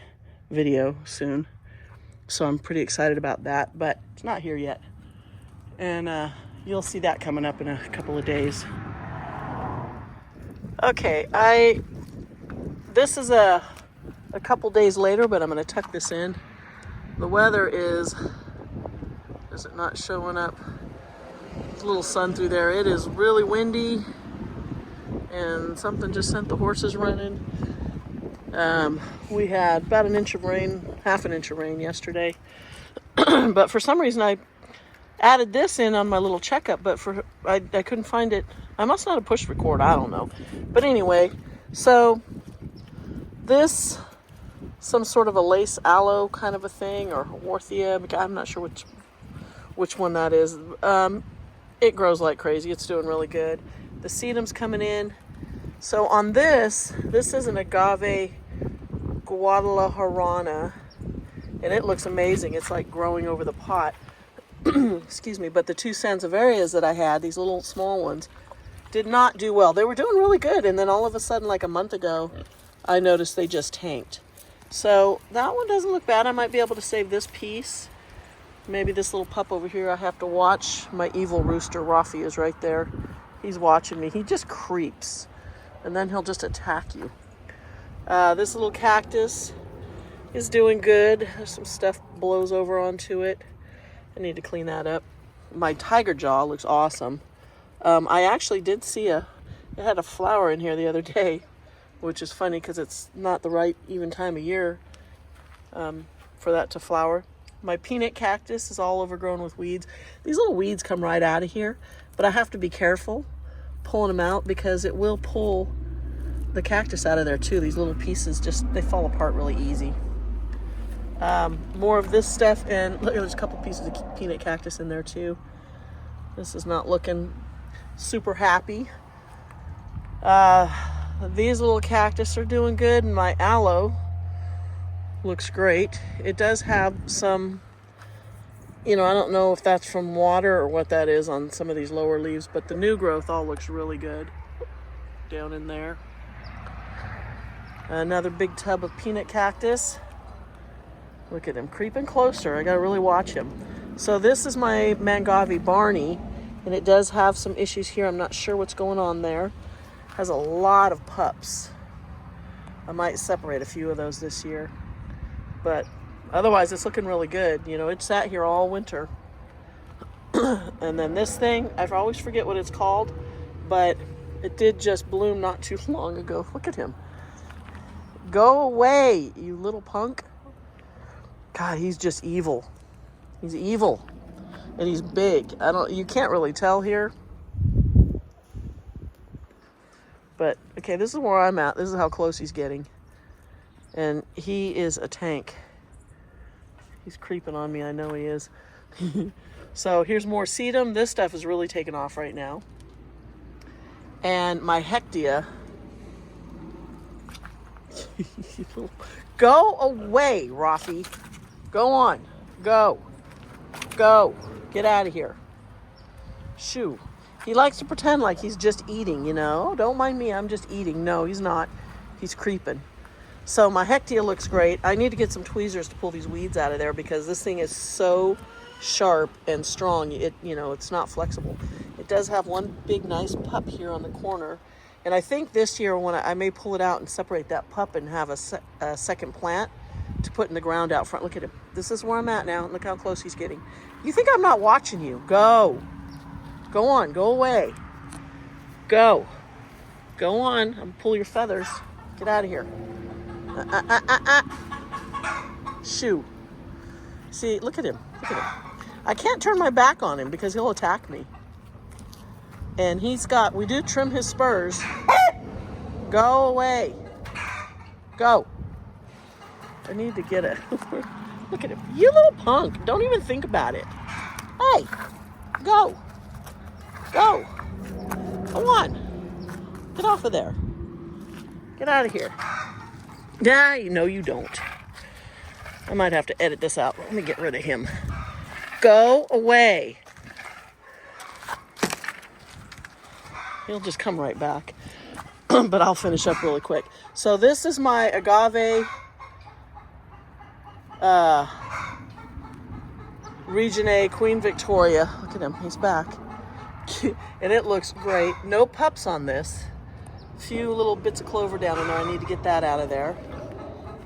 video soon. So I'm pretty excited about that, but it's not here yet. And you'll see that coming up in a couple of days. Okay, this is a couple days later, but I'm going to tuck this in. The weather is it not showing up? There's a little sun through there. It is really windy, and something just sent the horses running. We had about an inch of rain, half an inch of rain yesterday. But for some reason I added this in on my little checkup, but I couldn't find it. I must not have pushed record, I don't know. But anyway, so this, some sort of a lace aloe kind of a thing, or Orthia, I'm not sure which one that is. It grows like crazy. It's doing really good. The sedum's coming in. So on this is an agave guadalajara, and it looks amazing. It's like growing over the pot. Excuse me, but the two sansevierias that I had, these little small ones, did not do well. They were doing really good, and then all of a sudden, like a month ago, I noticed they just tanked. So that one doesn't look bad. I might be able to save this piece. Maybe this little pup over here I have to watch. My evil rooster, Rafi, is right there. He's watching me. He just creeps, and then he'll just attack you. This little cactus is doing good. There's some stuff blows over onto it. I need to clean that up. My tiger jaw looks awesome. I actually did see it had a flower in here the other day, which is funny because it's not the right even time of year for that to flower. My peanut cactus is all overgrown with weeds. These little weeds come right out of here, but I have to be careful pulling them out because it will pull the cactus out of there too. These little pieces they fall apart really easy. More of this stuff, and look, there's a couple pieces of peanut cactus in there too. This is not looking super happy. These little cactus are doing good, and my aloe looks great. It does have some, I don't know if that's from water or what that is on some of these lower leaves, but the new growth all looks really good. down in there. Another big tub of peanut cactus. Look at him creeping closer. I gotta really watch him. So this is my Mangave Barney, and it does have some issues here. I'm not sure what's going on there. Has a lot of pups. I might separate a few of those this year, but otherwise it's looking really good. You know, it sat here all winter. And then this thing, I always forget what it's called, but it did just bloom not too long ago. Look at him. Go away, you little punk. God, he's just evil. He's evil. And he's big. You can't really tell here. But, okay, this is where I'm at. This is how close he's getting. And he is a tank. He's creeping on me. I know he is. So here's more sedum. This stuff is really taking off right now. And my Hectia. Go away, Rafi. Go on. Go. Go. Get out of here. Shoo. He likes to pretend like he's just eating, you know. Don't mind me, I'm just eating. No, he's not. He's creeping. So my Hectia looks great. I need to get some tweezers to pull these weeds out of there because this thing is so sharp and strong. It's not flexible. It does have one big nice pup here on the corner. And I think this year when I may pull it out and separate that pup and have a second plant to put in the ground out front. Look at him. This is where I'm at now. Look how close he's getting. You think I'm not watching you? Go. Go on. Go away. Go. Go on. I'm going to pull your feathers. Get out of here. Shoo. See, look at him. Look at him. I can't turn my back on him because he'll attack me. And we do trim his spurs. Go away. Go. I need to get it. Look at him. You little punk. Don't even think about it. Hey. Go. Go. Come on. Get off of there. Get out of here. Nah, no you don't. I might have to edit this out. Let me get rid of him. Go away. He'll just come right back. But I'll finish up really quick. So this is my agave Reginae Queen Victoria. Look at him, he's back. And it looks great. No pups on this. A few little bits of clover down in there. I need to get that out of there.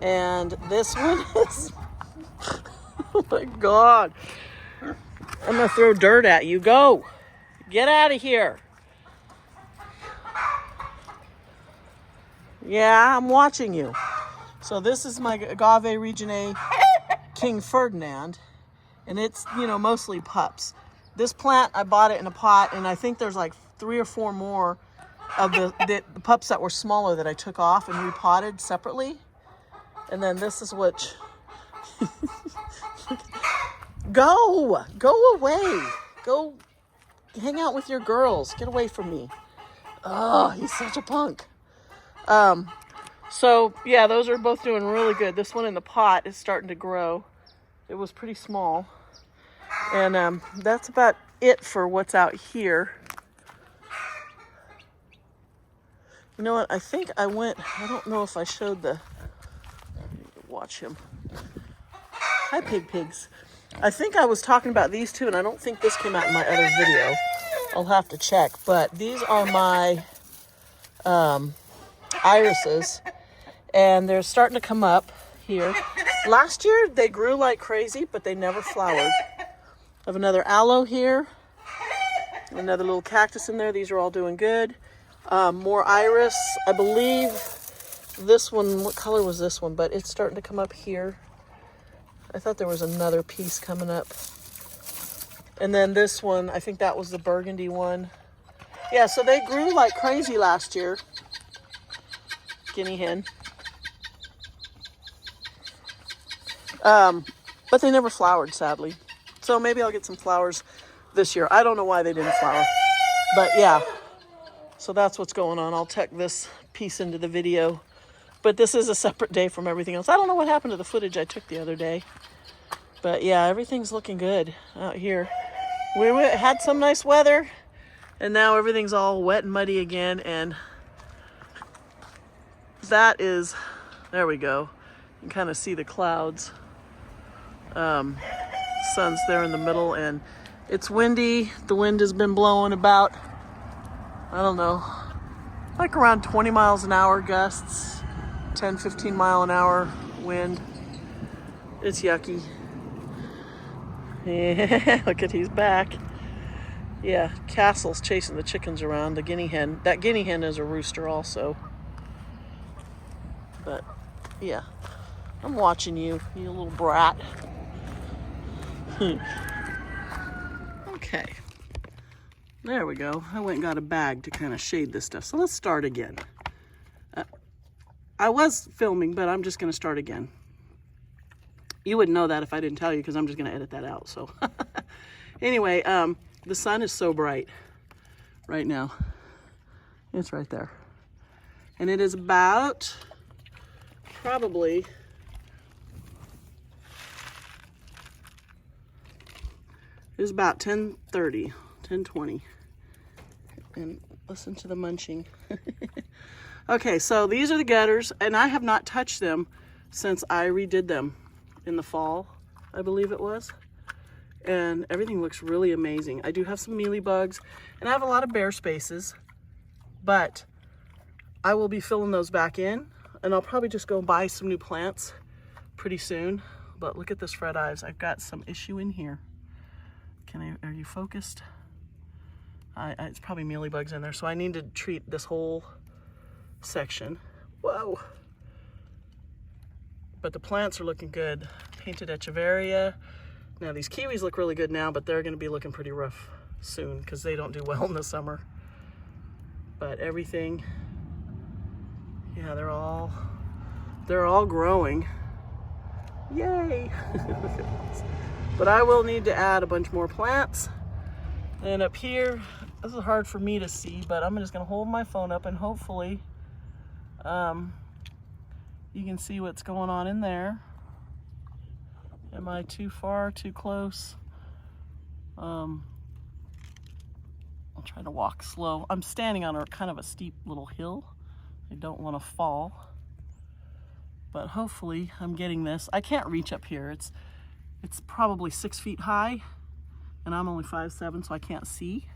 And this one is... Oh my God. I'm gonna throw dirt at you. Go. Get out of here. Yeah, I'm watching you. So this is my Agave Reginae King Ferdinand, and it's, mostly pups. This plant, I bought it in a pot, and I think there's like 3 or 4 more of the pups that were smaller that I took off and repotted separately. And then this is what... Go away. Go hang out with your girls. Get away from me. Oh, he's such a punk. So yeah, those are both doing really good. This one in the pot is starting to grow. It was pretty small. And that's about it for what's out here. You know what? I think I don't know if I showed watch him. Hi, pigs. I think I was talking about these two, and I don't think this came out in my other video. I'll have to check. But these are my irises, and they're starting to come up here. Last year, they grew like crazy, but they never flowered. I have another aloe here, another little cactus in there. These are all doing good. More iris. I believe this one, what color was this one? But it's starting to come up here. I thought there was another piece coming up. And then this one, I think that was the burgundy one. Yeah, so they grew like crazy last year. Guinea hen. But they never flowered, sadly. So maybe I'll get some flowers this year. I don't know why they didn't flower. But yeah, so that's what's going on. I'll tuck this piece into the video. But this is a separate day from everything else. I don't know what happened to the footage I took the other day. But yeah, everything's looking good out here. We had some nice weather, and now everything's all wet and muddy again. And that is, there we go. You can kind of see the clouds. Sun's there in the middle, and it's windy. The wind has been blowing about, I don't know, like around 20 miles an hour gusts, 10, 15 mile an hour wind. It's yucky. Yeah, look at, he's back. Yeah, Castle's chasing the chickens around. The guinea hen, that guinea hen is a rooster also. But yeah, I'm watching you, you little brat. Okay, there we go. I went and got a bag to kind of shade this stuff. So let's start again. I was filming, but I'm just going to start again. You wouldn't know that if I didn't tell you, because I'm just going to edit that out. So anyway, the sun is so bright right now. It's right there. And it is about probably about 10:30, 10:20. And listen to the munching. Okay, so these are the gutters, and I have not touched them since I redid them in the fall, I believe it was. And everything looks really amazing. I do have some mealybugs, and I have a lot of bare spaces, but I will be filling those back in, and I'll probably just go buy some new plants pretty soon. But look at this red ives. I've got some issue in here. Are you focused? It's probably mealybugs in there, so I need to treat this whole section. Whoa. But the plants are looking good. Painted Echeveria. Now these kiwis look really good now, but they're going to be looking pretty rough soon because they don't do well in the summer. But everything, yeah, they're all growing. Yay! But I will need to add a bunch more plants. And up here, this is hard for me to see, but I'm just going to hold my phone up and hopefully you can see what's going on in there. Am I too far, too close? I'll try to walk slow. I'm standing on a kind of a steep little hill. I don't want to fall, but hopefully I'm getting this. I can't reach up here. It's probably 6 feet high, and I'm only 5'7", so I can't see,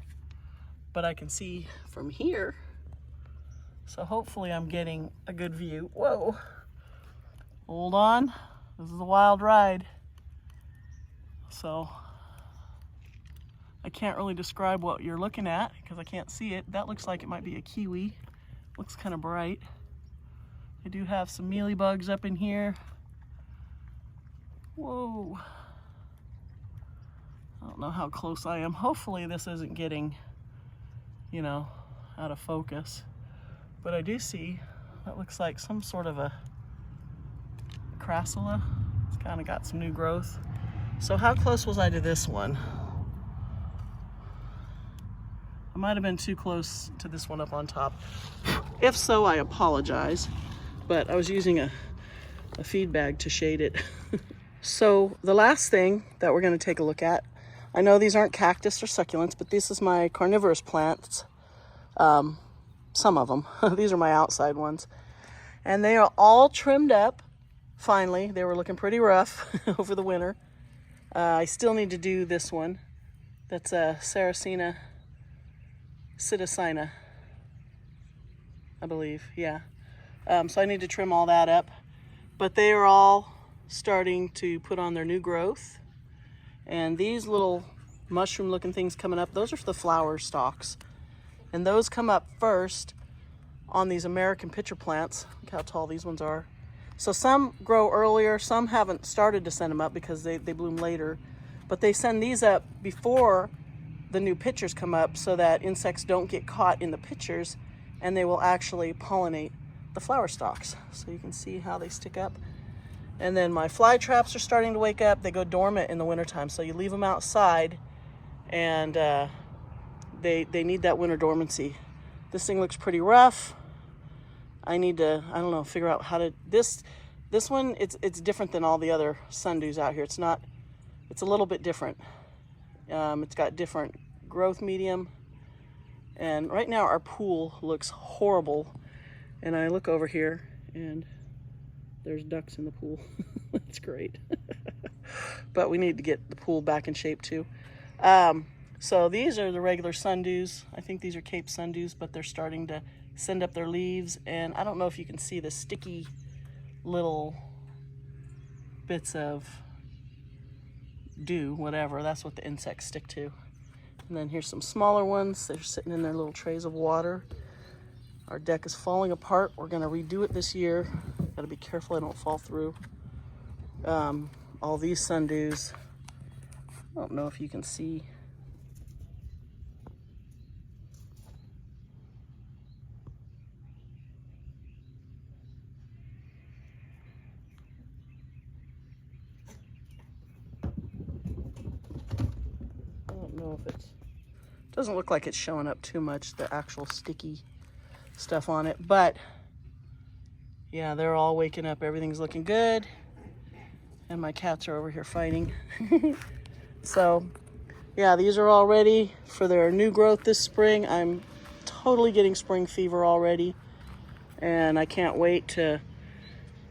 but I can see from here. So hopefully I'm getting a good view. Whoa, hold on. This is a wild ride. So I can't really describe what you're looking at because I can't see it. That looks like it might be a kiwi. Looks kind of bright. I do have some mealybugs up in here. Whoa. I don't know how close I am. Hopefully this isn't getting, you know, out of focus. But I do see, that looks like some sort of a crassula. It's kind of got some new growth. So how close was I to this one? I might have been too close to this one up on top. If so, I apologize. But I was using a feed bag to shade it. So the last thing that we're going to take a look at, I know these aren't cactus or succulents, but this is my carnivorous plants. Some of them. These are my outside ones. And they are all trimmed up. Finally, they were looking pretty rough over the winter. I still need to do this one. That's a Sarracenia psittacina, I believe, yeah. So I need to trim all that up. But they are all starting to put on their new growth. And these little mushroom looking things coming up, those are the flower stalks. And those come up first on these American pitcher plants. Look how tall these ones are. So some grow earlier, some haven't started to send them up because they bloom later. But they send these up before the new pitchers come up so that insects don't get caught in the pitchers and they will actually pollinate the flower stalks. So you can see how they stick up. And then my fly traps are starting to wake up. They go dormant in the wintertime. So you leave them outside and they need that winter dormancy. This thing looks pretty rough. I need to, I don't know, figure out how to, this one, it's different than all the other sundews out here. It's a little bit different. It's got different growth medium. And right now our pool looks horrible. And I look over here and there's ducks in the pool. That's great. But we need to get the pool back in shape too. So these are the regular sundews. I think these are Cape sundews, but they're starting to send up their leaves. And I don't know if you can see the sticky little bits of dew, whatever. That's what the insects stick to. And then here's some smaller ones. They're sitting in their little trays of water. Our deck is falling apart. We're gonna redo it this year. Gotta be careful I don't fall through. All these sundews, I don't know if you can see. I don't know if it's, doesn't look like it's showing up too much, the actual sticky stuff on it, but yeah, they're all waking up. Everything's looking good. And my cats are over here fighting. So yeah, these are all ready for their new growth this spring. I'm totally getting spring fever already, and I can't wait to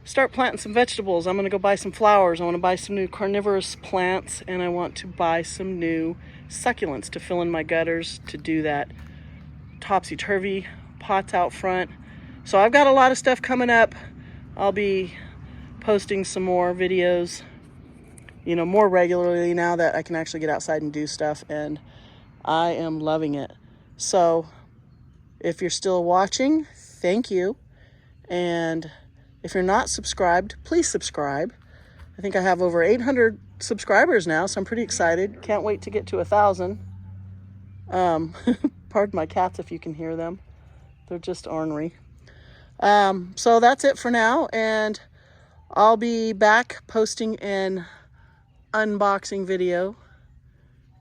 start planting some vegetables. I'm gonna go buy some flowers. I wanna buy some new carnivorous plants, and I want to buy some new succulents to fill in my gutters to do that topsy-turvy pots out front. So I've got a lot of stuff coming up. I'll be posting some more videos, you know, more regularly now that I can actually get outside and do stuff, and I am loving it. So if you're still watching, thank you. And if you're not subscribed, please subscribe. I think I have over 800 subscribers now, so I'm pretty excited. Can't wait to get to 1,000. Pardon my cats if you can hear them. They're just ornery. So that's it for now, and I'll be back posting an unboxing video,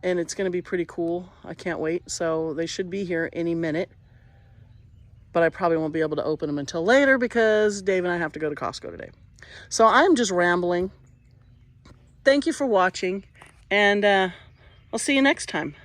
and it's going to be pretty cool. I can't wait. So they should be here any minute, but I probably won't be able to open them until later because Dave and I have to go to Costco today. So I'm just rambling. Thank you for watching, and I'll see you next time.